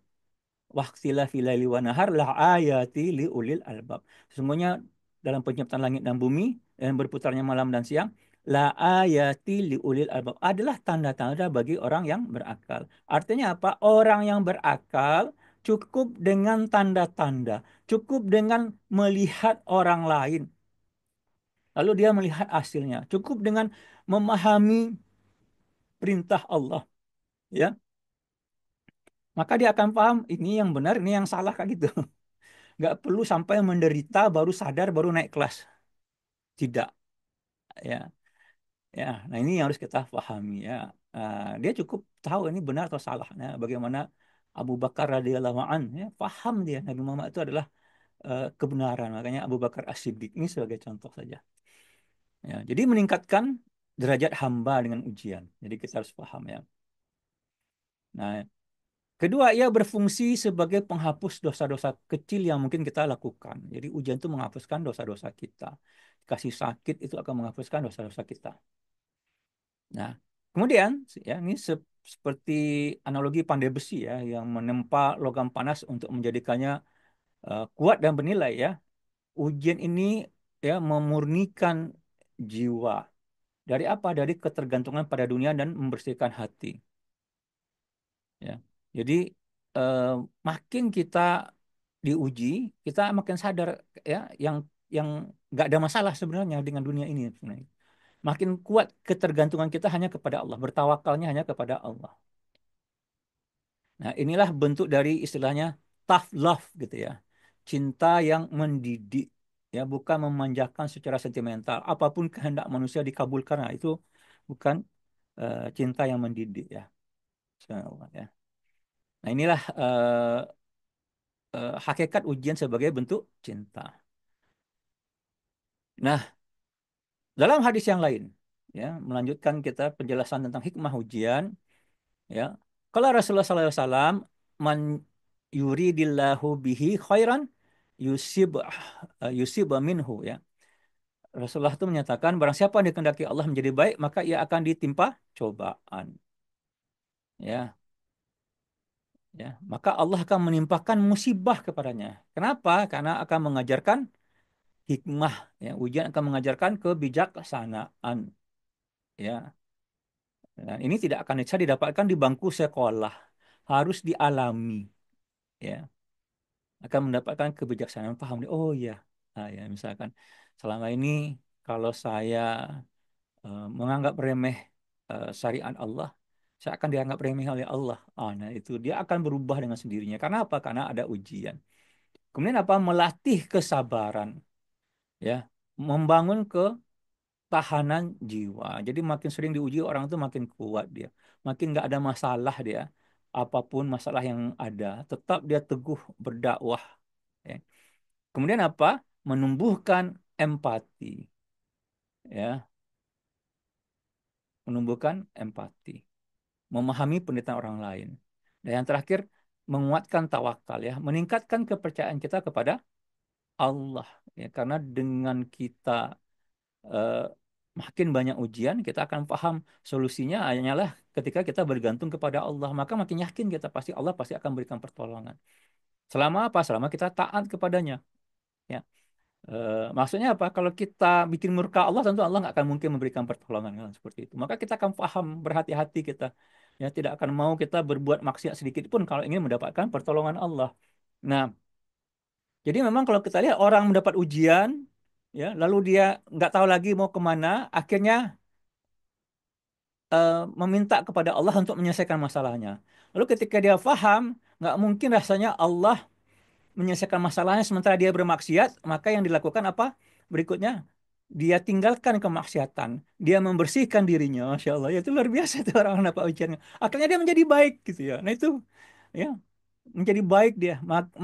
waqtilafi laili wa nahar la ayati li ulil albab. Sesungguhnya dalam penciptaan langit dan bumi dan berputarnya malam dan siang la ayati li ulil albab adalah tanda-tanda bagi orang yang berakal. Artinya apa? Orang yang berakal cukup dengan tanda-tanda, cukup dengan melihat orang lain. Lalu dia melihat hasilnya. Cukup dengan memahami perintah Allah, ya. Maka dia akan paham ini yang benar, ini yang salah kayak gitu. Nggak perlu sampai menderita baru sadar baru naik kelas. Tidak, ya. Ya, nah ini yang harus kita pahami ya. Dia cukup tahu ini benar atau salah. Nah, bagaimana Abu Bakar radhiyallahu an ya, paham dia Nabi Muhammad itu adalah kebenaran. Makanya Abu Bakar As-Siddiq ini sebagai contoh saja. Ya, jadi meningkatkan derajat hamba dengan ujian. Jadi kita harus paham ya. Nah, kedua, ia berfungsi sebagai penghapus dosa-dosa kecil yang mungkin kita lakukan. Jadi ujian itu menghapuskan dosa-dosa kita. Kasih sakit itu akan menghapuskan dosa-dosa kita. Nah, kemudian ya ini seperti analogi pandai besi ya yang menempa logam panas untuk menjadikannya kuat dan bernilai ya. Ujian ini ya memurnikan jiwa. Dari apa? Dari ketergantungan pada dunia dan membersihkan hati. Ya. Jadi eh, makin kita diuji, kita makin sadar ya yang nggak ada masalah sebenarnya dengan dunia ini sebenarnya. Makin kuat ketergantungan kita hanya kepada Allah, bertawakalnya hanya kepada Allah. Nah, inilah bentuk dari istilahnya tough love gitu ya. Cinta yang mendidik ya, bukan memanjakan secara sentimental. Apapun kehendak manusia dikabulkan. Nah, itu bukan cinta yang mendidik ya. Subhanallah, ya. Nah, inilah hakikat ujian sebagai bentuk cinta. Nah, dalam hadis yang lain, ya, melanjutkan kita penjelasan tentang hikmah ujian, ya. Kalau Rasulullah SAW, man yuridillahu bihi khairan yusib yusib minhu ya. Rasulullah itu menyatakan barang siapa yang dikehendaki Allah menjadi baik, maka ia akan ditimpa cobaan. Ya, ya. Maka Allah akan menimpakan musibah kepadanya. Kenapa? Karena akan mengajarkan hikmah, ya. Ujian akan mengajarkan kebijaksanaan, ya. Dan ini tidak akan bisa didapatkan di bangku sekolah, harus dialami, ya. Akan mendapatkan kebijaksanaan, paham nih, oh ya, ya misalkan selama ini kalau saya menganggap remeh syariat Allah, saya akan dianggap remeh oleh Allah. Nah itu dia akan berubah dengan sendirinya. Karena apa? Karena ada ujian. Kemudian apa? Melatih kesabaran, ya, membangun ketahanan jiwa. Jadi makin sering diuji orang itu makin kuat dia, makin nggak ada masalah dia. Apapun masalah yang ada, tetap dia teguh berdakwah. Ya. Kemudian apa? Menumbuhkan empati, ya, menumbuhkan empati, memahami penderitaan orang lain. Dan yang terakhir, menguatkan tawakal ya, meningkatkan kepercayaan kita kepada Allah ya, karena dengan kita eh, makin banyak ujian, kita akan paham solusinya hanyalah ketika kita bergantung kepada Allah, maka makin yakin kita pasti Allah pasti akan berikan pertolongan. Selama apa? Selama kita taat kepadanya. Ya. Maksudnya apa? Kalau kita bikin murka Allah, tentu Allah nggak akan mungkin memberikan pertolongan kan, seperti itu. Maka kita akan paham, berhati-hati kita. Ya, tidak akan mau kita berbuat maksiat sedikit pun kalau ingin mendapatkan pertolongan Allah. Nah, jadi memang kalau kita lihat orang mendapat ujian, ya, lalu dia nggak tahu lagi mau kemana, akhirnya meminta kepada Allah untuk menyelesaikan masalahnya. Lalu ketika dia faham, nggak mungkin rasanya Allah menyelesaikan masalahnya sementara dia bermaksiat, maka yang dilakukan apa? Berikutnya, dia tinggalkan kemaksiatan, dia membersihkan dirinya, Masya Allah, ya itu luar biasa itu orang-orang dapat ujiannya. Akhirnya dia menjadi baik gitu ya. Nah itu, ya menjadi baik dia,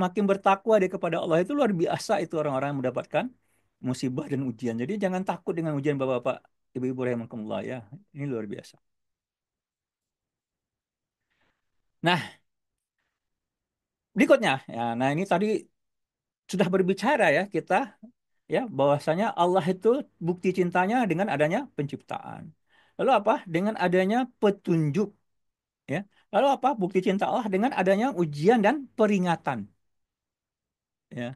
makin bertakwa dia kepada Allah itu luar biasa itu orang-orang yang mendapatkan musibah dan ujian. Jadi jangan takut dengan ujian bapak-bapak, ibu-ibu rahimakumullah ya. Ini luar biasa. Nah, berikutnya, ya, nah ini tadi sudah berbicara ya kita ya bahwasanya Allah itu bukti cintanya dengan adanya penciptaan. Lalu apa? Dengan adanya petunjuk ya. Lalu apa? Bukti cinta Allah dengan adanya ujian dan peringatan ya.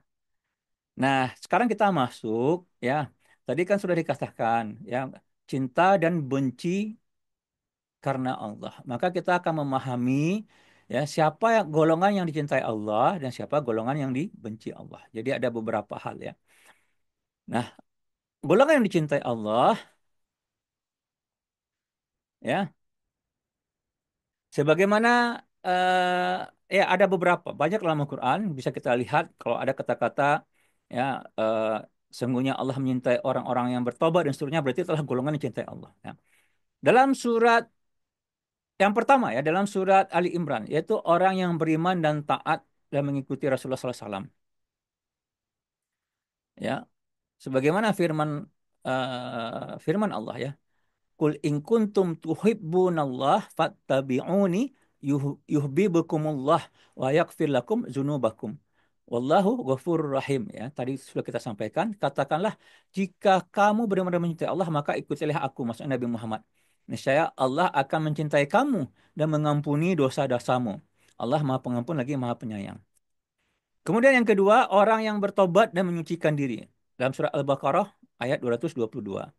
Nah, sekarang kita masuk ya. Tadi kan sudah dikatakan ya cinta dan benci karena Allah. Maka kita akan memahami ya siapa golongan yang dicintai Allah dan siapa golongan yang dibenci Allah. Jadi ada beberapa hal ya. Nah, golongan yang dicintai Allah ya sebagaimana ya ada beberapa banyak dalam Al-Quran bisa kita lihat kalau ada kata-kata ya sesungguhnya Allah menyintai orang-orang yang bertobat dan seterusnya berarti telah golongan yang dicintai Allah. Ya. Dalam surat yang pertama ya dalam surat Ali Imran yaitu orang yang beriman dan taat dan mengikuti Rasulullah SAW. Ya, sebagaimana firman Allah ya. Kul in kuntum tuhibbunallah fattabi'uni yuhibbukumullah wa yaghfir lakum dzunubakum. Wallahu ghafurur rahim ya. Tadi sudah kita sampaikan, katakanlah jika kamu benar-benar mencintai Allah maka ikutilah aku maksudnya Nabi Muhammad. Niscaya Allah akan mencintai kamu dan mengampuni dosa-dosamu. Allah Maha Pengampun lagi Maha Penyayang. Kemudian yang kedua, orang yang bertobat dan menyucikan diri. Dalam surah Al-Baqarah ayat 222.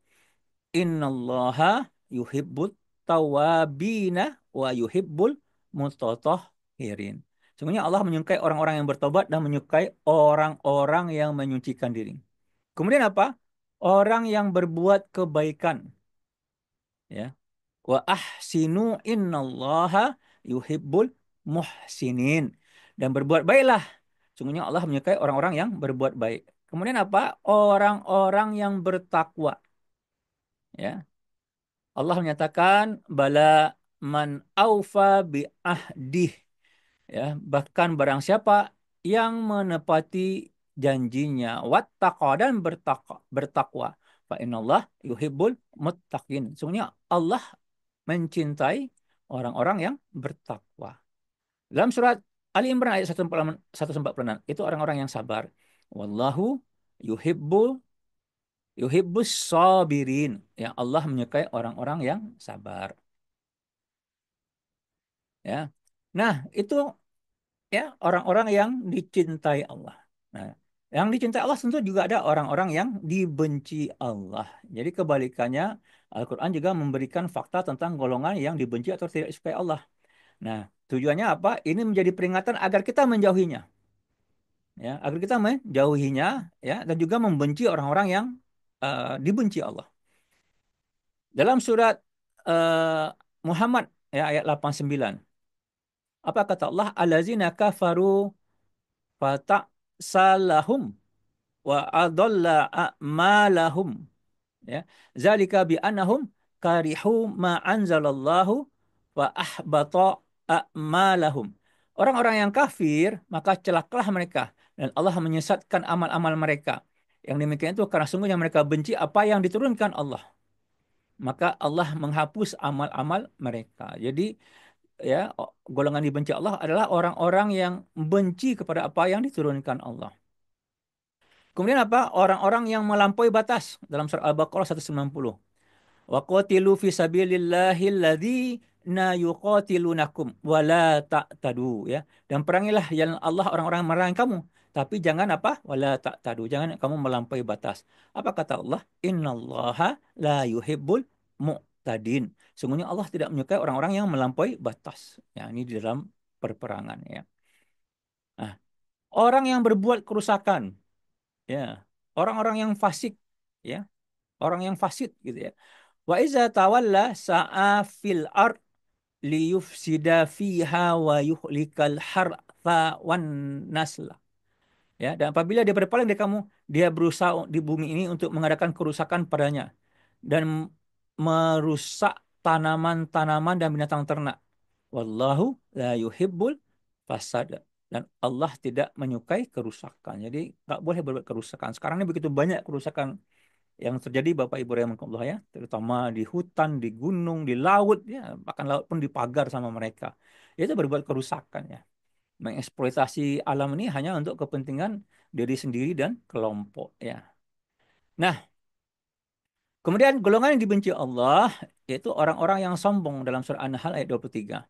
Innallaha yuhibbut tawabina wa yuhibbul mutatahhirin. Sebenarnya Allah menyukai orang-orang yang bertobat dan menyukai orang-orang yang menyucikan diri. Kemudian apa? Orang yang berbuat kebaikan, ya. Wa ahsinu innallaha yuhibbul muhsinin. Dan berbuat baiklah. Sungguhnya Allah menyukai orang-orang yang berbuat baik. Kemudian apa? Orang-orang yang bertakwa, ya. Allah menyatakan bala man aufa bi ahdih ya bahkan barang siapa yang menepati janjinya wattaqa dan bertakwa fa inallah yuhibbul muttaqin sebenarnya Allah mencintai orang-orang yang bertakwa dalam surat Ali Imran ayat 146 itu orang-orang yang sabar wallahu yuhibbul yuhibbus sabirin. Ya, Allah menyukai orang-orang yang sabar. Ya. Nah, itu ya orang-orang yang dicintai Allah. Nah, yang dicintai Allah tentu juga ada orang-orang yang dibenci Allah. Jadi kebalikannya, Al-Quran juga memberikan fakta tentang golongan yang dibenci atau tidak disukai Allah. Nah, tujuannya apa? Ini menjadi peringatan agar kita menjauhinya. Ya, agar kita menjauhinya ya dan juga membenci orang-orang yang dibenci Allah. Dalam surat eh, Muhammad ya ayat 89. Apa kata Allah? Allazina kafaru salahum wa adalla a'malahum. Ya. Zalika bi annahum karihu ma anzalallahu wa ahbata a'malahum. Orang-orang yang kafir, maka celakalah mereka dan Allah menyesatkan amal-amal mereka. Yang demikian itu karena sungguhnya mereka benci apa yang diturunkan Allah. Maka Allah menghapus amal-amal mereka. Jadi ya golongan dibenci Allah adalah orang-orang yang benci kepada apa yang diturunkan Allah. Kemudian apa? Orang-orang yang melampaui batas dalam surah Al-Baqarah 190. Wa qatilu fi sabilillahi alladhina yuqatilunakum wa la ta'tadu ya. Dan perangilah jalan Allah orang-orang yang merangi kamu, tapi jangan apa? Wala ta'tadu. Jangan kamu melampaui batas. Apa kata Allah? Innallaha la yuhibbul mu'tadin. Sungguhnya Allah tidak menyukai orang-orang yang melampaui batas. Ya, ini di dalam perperangan ya. Nah, orang yang berbuat kerusakan ya. Orang-orang yang fasik ya, orang yang fasik gitu ya. Wa iza tawalla sa'a fil ard liyufsida fiha wa yuhlikal hartha wan nasla. Ya, dan apabila dia berpaling dari kamu, dia berusaha di bumi ini untuk mengadakan kerusakan padanya dan merusak tanaman-tanaman dan binatang ternak. Wallahu la yuhibbul fasad. Dan Allah tidak menyukai kerusakan. Jadi nggak boleh berbuat kerusakan. Sekarang ini begitu banyak kerusakan yang terjadi Bapak Ibu rahimakumullah ya, terutama di hutan, di gunung, di laut ya, bahkan laut pun dipagar sama mereka. Itu berbuat kerusakan ya. Mengeksploitasi alam ini hanya untuk kepentingan diri sendiri dan kelompok ya. Nah, kemudian golongan yang dibenci Allah yaitu orang-orang yang sombong dalam surah An-Nahl ayat 23.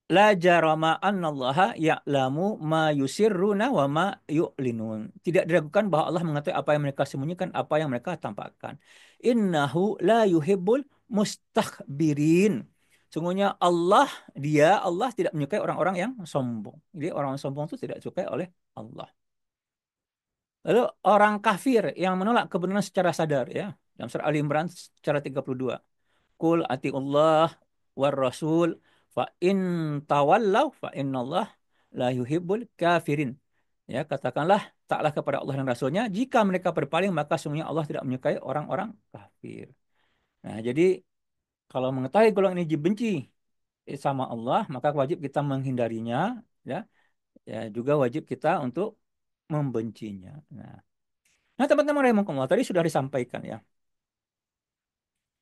La jarama annallaha ya'lamu ma yusirruna wa ma yu'linun. Tidak diragukan bahwa Allah mengetahui apa yang mereka sembunyikan, apa yang mereka tampakkan. Innahu la yuhibbul mustakbirin. Sungguhnya Allah tidak menyukai orang-orang yang sombong. Jadi orang sombong itu tidak disukai oleh Allah. Lalu orang kafir yang menolak kebenaran secara sadar ya. Dalam surah Ali Imran secara 32. Qul atiullah war rasul fa in tawallaw fa innallah la yuhibbul kafirin. Ya, katakanlah taatlah kepada Allah dan Rasulnya. Jika mereka berpaling, maka sungguhnya Allah tidak menyukai orang-orang kafir. Nah, jadi kalau mengetahui golongan ini dibenci sama Allah, maka wajib kita menghindarinya, ya. Ya, juga wajib kita untuk membencinya. Nah, teman-teman rahimakumullah, tadi sudah disampaikan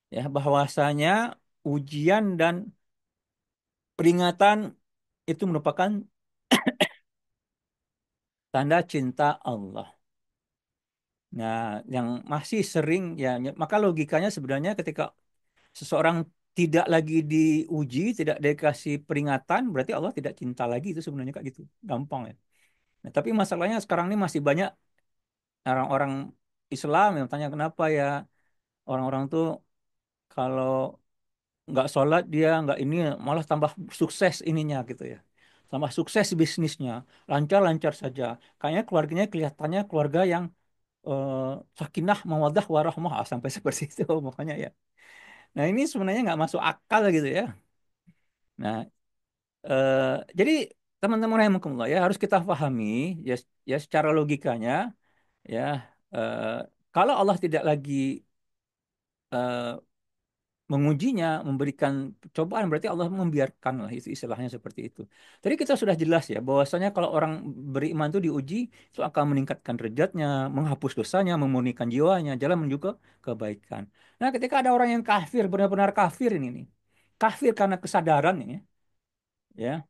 ya bahwasanya ujian dan peringatan itu merupakan tanda cinta Allah. Nah, yang masih sering ya, maka logikanya sebenarnya ketika seseorang tidak lagi diuji, tidak dikasih peringatan, berarti Allah tidak cinta lagi itu sebenarnya kayak gitu. Gampang ya. Nah, tapi masalahnya sekarang ini masih banyak orang-orang Islam yang tanya kenapa ya orang-orang tuh kalau nggak sholat dia nggak ini malah tambah sukses ininya gitu ya, tambah sukses bisnisnya, lancar-lancar saja, kayaknya keluarganya kelihatannya keluarga yang eh, sakinah mawaddah warahmah sampai seperti itu makanya ya. Nah ini sebenarnya nggak masuk akal gitu ya. Nah eh, jadi teman-teman rahimakumullah ya harus kita pahami ya, ya secara logikanya ya, eh, kalau Allah tidak lagi eh, mengujinya, memberikan cobaan, berarti Allah membiarkan lah itu istilahnya seperti itu. Tadi kita sudah jelas ya bahwasanya kalau orang beriman itu diuji itu akan meningkatkan derajatnya, menghapus dosanya, memurnikan jiwanya, jalan menuju ke kebaikan. Nah, ketika ada orang yang kafir, benar-benar kafir ini nih, kafir karena kesadaran ini, ya,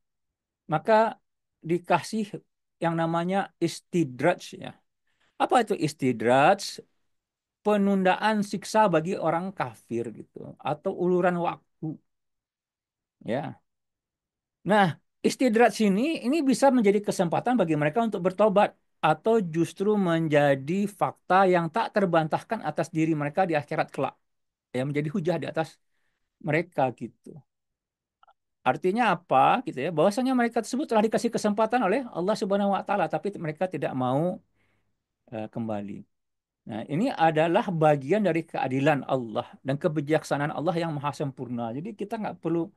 maka dikasih yang namanya istidraj ya. Apa itu istidraj? Penundaan siksa bagi orang kafir gitu, atau uluran waktu. Ya. Nah, istidrat ini bisa menjadi kesempatan bagi mereka untuk bertobat atau justru menjadi fakta yang tak terbantahkan atas diri mereka di akhirat kelak. Ya, menjadi hujah di atas mereka gitu. Artinya apa gitu ya? Bahwasanya mereka tersebut telah dikasih kesempatan oleh Allah Subhanahu wa taala tapi mereka tidak mau kembali. Nah, ini adalah bagian dari keadilan Allah dan kebijaksanaan Allah yang maha sempurna. Jadi kita nggak perlu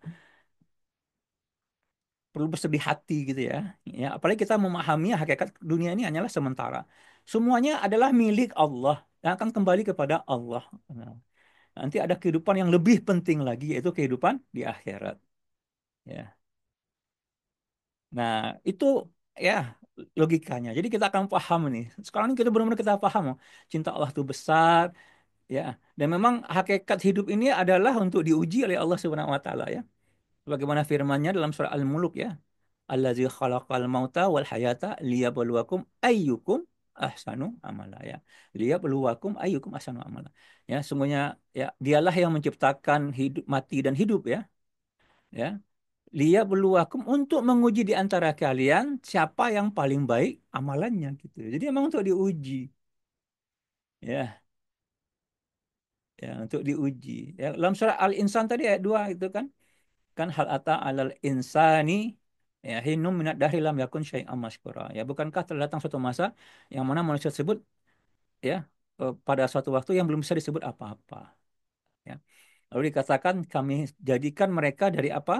bersedih hati gitu ya. Ya, apalagi kita memahami hakikat dunia ini hanyalah sementara. Semuanya adalah milik Allah yang akan kembali kepada Allah. Nah, nanti ada kehidupan yang lebih penting lagi yaitu kehidupan di akhirat. Ya. Nah, itu ya logikanya. Jadi kita akan paham nih. Sekarang ini kita benar-benar kita paham cinta Allah itu besar ya. Dan memang hakikat hidup ini adalah untuk diuji oleh Allah Subhanahu wa taala ya. Bagaimana firman-Nya dalam surah Al-Muluk ya. Allazi khalaqal mauta wal hayata liyabluwakum ayyukum ahsanu amala ya. Liyabluwakum ayyukum ahsanu amala. Ya, sungguhnya ya dialah yang menciptakan hidup mati dan hidup ya. Ya. Liyabluwakum untuk menguji di antara kalian siapa yang paling baik amalannya gitu. Jadi emang untuk diuji ya, ya untuk diuji. Ya, dalam surah Al-Insan tadi ayat 2 itu kan hal ata alal insani ya hinum minat dahri lam yakun syai'am maskura. Ya bukankah telah datang suatu masa yang mana manusia tersebut ya pada suatu waktu yang belum bisa disebut apa-apa. Ya. Lalu dikatakan kami jadikan mereka dari apa?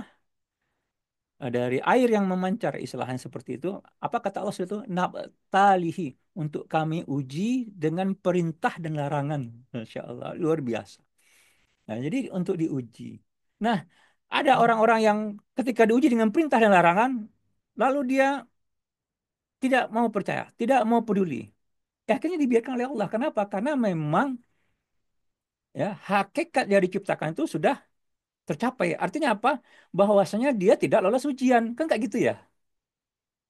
Dari air yang memancar, istilahnya seperti itu. Apa kata Allah itu? Nabtalihi, untuk kami uji dengan perintah dan larangan. Masya Allah, luar biasa. Nah, jadi untuk diuji. Nah, ada orang-orang yang ketika diuji dengan perintah dan larangan, lalu dia tidak mau percaya, tidak mau peduli. Akhirnya dibiarkan oleh Allah. Kenapa? Karena memang ya hakikat dari diciptakan itu sudah tercapai. Artinya apa? Bahwasanya dia tidak lolos ujian. Kan kayak gitu ya.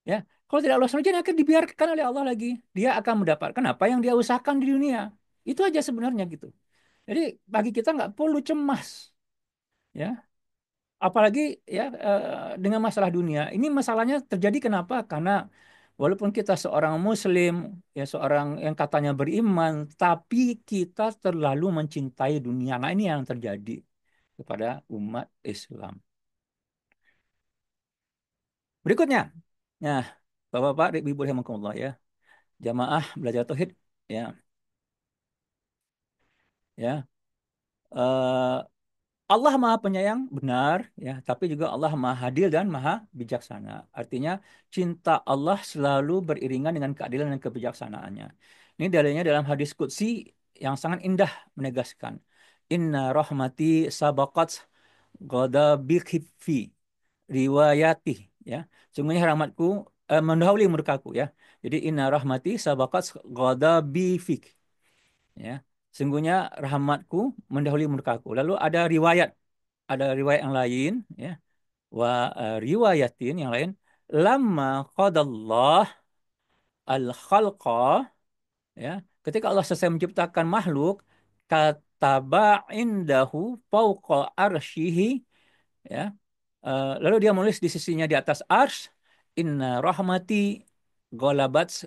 Ya, kalau tidak lolos ujian akan dibiarkan oleh Allah lagi. Dia akan mendapatkan apa yang dia usahakan di dunia. Itu aja sebenarnya gitu. Jadi bagi kita nggak perlu cemas. Ya, apalagi ya dengan masalah dunia. Ini masalahnya terjadi kenapa? Karena walaupun kita seorang muslim, ya seorang yang katanya beriman, tapi kita terlalu mencintai dunia. Nah, ini yang terjadi kepada umat Islam. Berikutnya, nah, Bapak-bapak, Ibu rahimakumullah ya, jamaah belajar tauhid ya, ya. eh, Allah Maha Penyayang, benar, ya, tapi juga Allah Maha Adil dan Maha Bijaksana. Artinya, cinta Allah selalu beriringan dengan keadilan dan kebijaksanaannya. Ini dalilnya dalam hadis qudsi yang sangat indah menegaskan. Inna rahmati sabaqat ghadabi khifi riwayati, ya. Sungguhnya rahmatku mendahului murkaku, ya. Jadi inna rahmati sabaqat ghadabi fik, ya. Sungguhnya rahmatku mendahului murkaku. Lalu ada riwayat yang lain, ya, wa riwayatin yang lain, lama qadallah al khalqa, ya, ketika Allah selesai menciptakan makhluk, kataba indahu fauqa arsyihi, ya, lalu dia menulis di sisinya di atas ars, inna rahmati golabat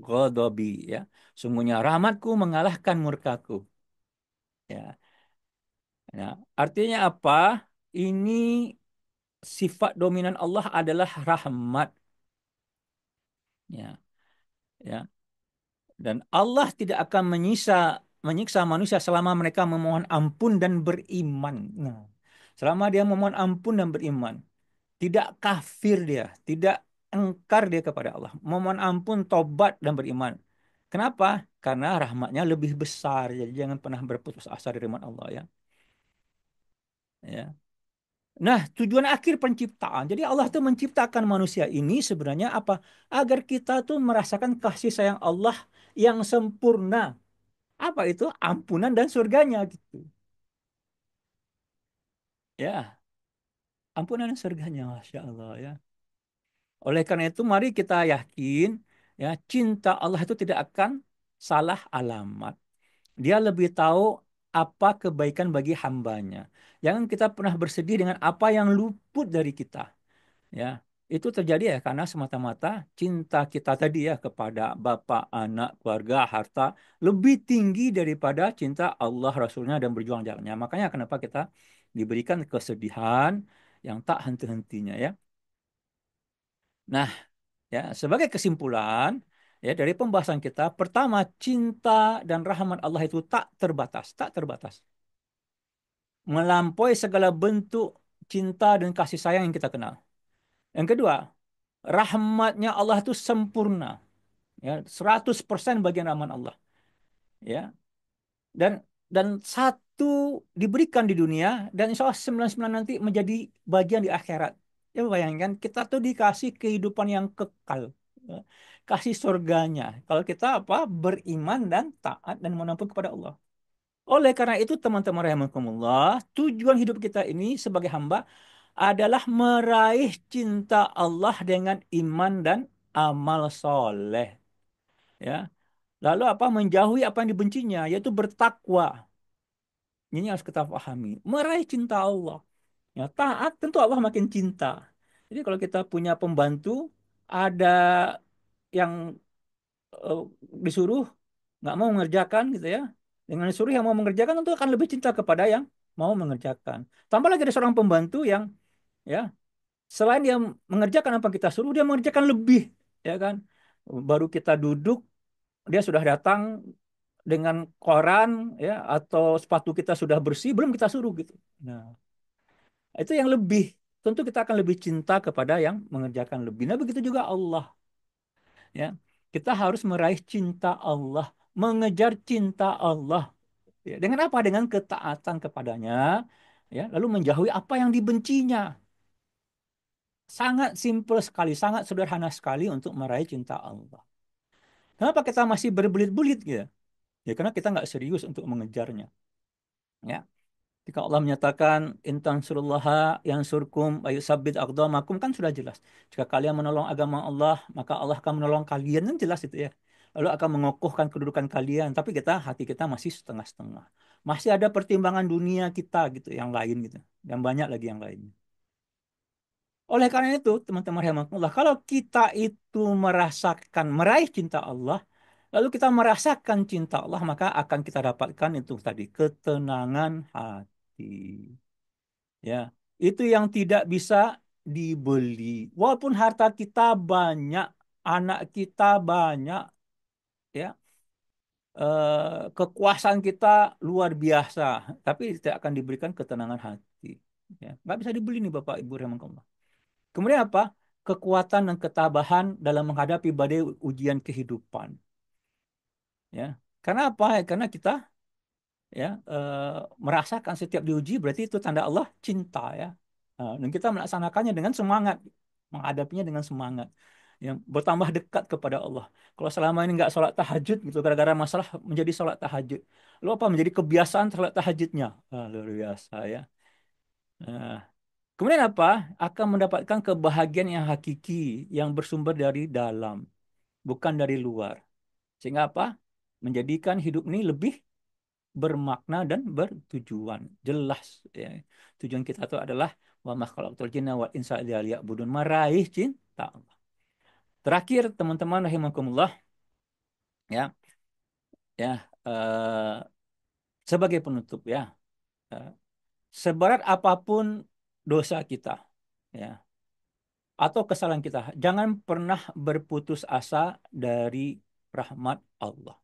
godobi, ya, sungguhnya rahmatku mengalahkan murkaku, ya. Nah, artinya apa? Ini sifat dominan Allah adalah rahmat, ya, ya. Dan Allah tidak akan menyiksa manusia selama mereka memohon ampun dan beriman. Nah, selama dia memohon ampun dan beriman, tidak kafir dia, tidak engkar dia kepada Allah, memohon ampun, tobat dan beriman. Kenapa? Karena rahmatnya lebih besar. Jadi jangan pernah berputus asa dari rahmat Allah, ya. Ya. Nah, tujuan akhir penciptaan. Jadi Allah tuh menciptakan manusia ini sebenarnya apa? Agar kita tuh merasakan kasih sayang Allah yang sempurna. Apa itu? Ampunan dan surganya gitu. Ya, ampunan dan surganya, Masya Allah ya. Oleh karena itu, mari kita yakin ya, cinta Allah itu tidak akan salah alamat. Dia lebih tahu apa kebaikan bagi hambanya. Jangan kita pernah bersedih dengan apa yang luput dari kita. Ya, itu terjadi ya karena semata-mata cinta kita tadi ya kepada bapak, anak, keluarga, harta lebih tinggi daripada cinta Allah, Rasulnya dan berjuang jalannya. Makanya kenapa kita diberikan kesedihan yang tak henti-hentinya, ya. Nah, ya sebagai kesimpulan ya dari pembahasan kita, pertama, cinta dan rahmat Allah itu tak terbatas, tak terbatas, melampaui segala bentuk cinta dan kasih sayang yang kita kenal. Yang kedua, rahmatnya Allah itu sempurna, ya, 100% bagian rahmat Allah, ya. Dan satu diberikan di dunia dan insya Allah 99 nanti menjadi bagian di akhirat. Ya, bayangkan kita tuh dikasih kehidupan yang kekal, ya. Kasih surganya kalau kita apa? Beriman dan taat dan menampung kepada Allah. Oleh karena itu teman-teman rahimakumullah, tujuan hidup kita ini sebagai hamba adalah meraih cinta Allah dengan iman dan amal soleh. Ya. Lalu apa? Menjauhi apa yang dibencinya, yaitu bertakwa. Ini harus kita pahami. Meraih cinta Allah. Ya, taat tentu Allah makin cinta. Jadi kalau kita punya pembantu, ada yang eh, disuruh nggak mau mengerjakan gitu ya. Dengan disuruh yang mau mengerjakan tentu akan lebih cinta kepada yang mau mengerjakan. Tambah lagi ada seorang pembantu yang ya selain dia mengerjakan apa kita suruh, dia mengerjakan lebih, ya kan. Baru kita duduk, dia sudah datang dengan koran ya atau sepatu kita sudah bersih belum kita suruh gitu. Nah, itu yang lebih tentu kita akan lebih cinta kepada yang mengerjakan lebih. Nah, begitu juga Allah ya. Kita harus meraih cinta Allah, mengejar cinta Allah. Ya, dengan apa? Dengan ketaatan kepadanya ya, lalu menjauhi apa yang dibencinya. Sangat simpel sekali, sangat sederhana sekali untuk meraih cinta Allah. Kenapa kita masih berbelit-belit gitu? Ya karena kita nggak serius untuk mengejarnya. Ya, jika Allah menyatakan intan surullaha yang surkum ayu sabit aqdamakum kan sudah jelas. Jika kalian menolong agama Allah, maka Allah akan menolong kalian kan jelas itu ya. Lalu akan mengokohkan kedudukan kalian. Tapi kita hati kita masih setengah-setengah. Masih ada pertimbangan dunia kita gitu, yang lain gitu. Dan banyak lagi yang lain. Oleh karena itu, teman-teman rahimakumullah, kalau kita itu merasakan meraih cinta Allah, lalu kita merasakan cinta Allah, maka akan kita dapatkan itu tadi ketenangan hati. Ya, itu yang tidak bisa dibeli. Walaupun harta kita banyak, anak kita banyak, ya, kekuasaan kita luar biasa, tapi tidak akan diberikan ketenangan hati. Ya, nggak bisa dibeli nih Bapak Ibu rahimakumullah. Kemudian apa? Kekuatan dan ketabahan dalam menghadapi badai ujian kehidupan. Ya, karena apa? Karena kita ya merasakan setiap diuji berarti itu tanda Allah cinta ya. Dan kita melaksanakannya dengan semangat, menghadapinya dengan semangat. Yang bertambah dekat kepada Allah. Kalau selama ini nggak sholat tahajud gitu, gara-gara masalah menjadi sholat tahajud. Lalu apa? Menjadi kebiasaan sholat tahajudnya. Luar biasa ya. Nah, kemudian apa? Akan mendapatkan kebahagiaan yang hakiki, yang bersumber dari dalam, bukan dari luar. Sehingga apa? Menjadikan hidup ini lebih bermakna dan bertujuan. Jelas ya. Tujuan kita itu adalah wa ma khalaqtul jinna wal insa illa liya'budun, meraih cinta Allah. Terakhir teman-teman rahimakumullah ya, ya sebagai penutup ya, eh, seberat apapun dosa kita ya atau kesalahan kita, jangan pernah berputus asa dari rahmat Allah.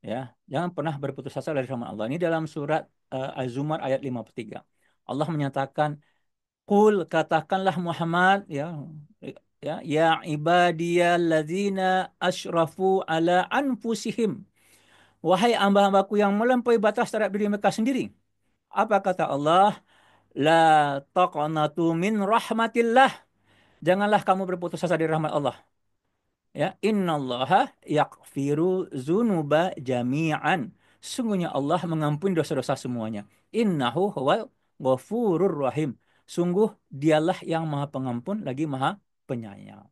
Ya, jangan pernah berputus asa dari rahmat Allah. Ini dalam surat Az-Zumar ayat 53. Allah menyatakan, "Qul katakanlah Muhammad ya ibadiyalladzina asyrafu ala anfusihim." Wahai hamba-hambaku yang melampaui batas terhadap diri mereka sendiri. Apa kata Allah? La taqnatu min rahmatillah. Janganlah kamu berputus asa dari rahmat Allah. Ya, innallaha yaghfiru dzunuba jami'an. Sungguhnya Allah mengampuni dosa-dosa semuanya. Innahu huwal ghafurur rahim. Sungguh dialah yang Maha Pengampun lagi Maha Penyayang.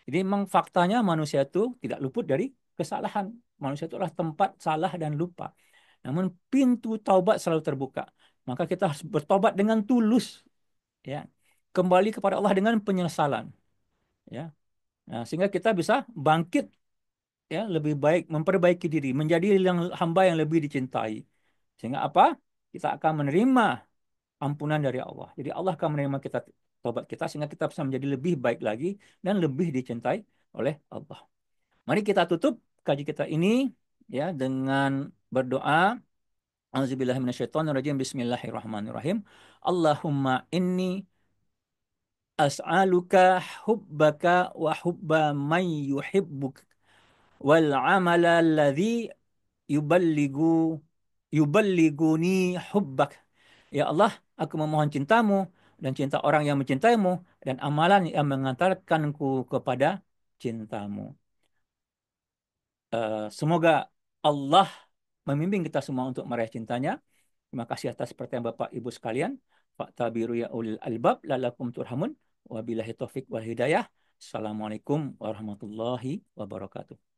Jadi memang faktanya manusia itu tidak luput dari kesalahan. Manusia itu adalah tempat salah dan lupa. Namun pintu taubat selalu terbuka. Maka kita harus bertobat dengan tulus, ya. Kembali kepada Allah dengan penyesalan, ya. Nah, sehingga kita bisa bangkit ya lebih baik, memperbaiki diri, menjadi yang hamba yang lebih dicintai. Sehingga apa? Kita akan menerima ampunan dari Allah. Jadi Allah akan menerima kita tobat kita sehingga kita bisa menjadi lebih baik lagi dan lebih dicintai oleh Allah. Mari kita tutup kaji kita ini ya dengan berdoa. Auzubillahiminasyaitonirrajim. Bismillahirrahmanirrahim. Allahumma inni as'aluka hubbaka wa hubba man yuhibbuk wal amala alladhi yuballigu yuballiguni hubbak. Ya Allah, aku memohon cintamu dan cinta orang yang mencintaimu dan amalan yang mengantarkanku kepada cintamu. Semoga Allah membimbing kita semua untuk meraih cintanya. Terima kasih atas perhatian Bapak Ibu sekalian. Faktabiru ya ulil albab lalakum turhamun. Wabillahi taufik wal hidayah. Assalamualaikum warahmatullahi wabarakatuh.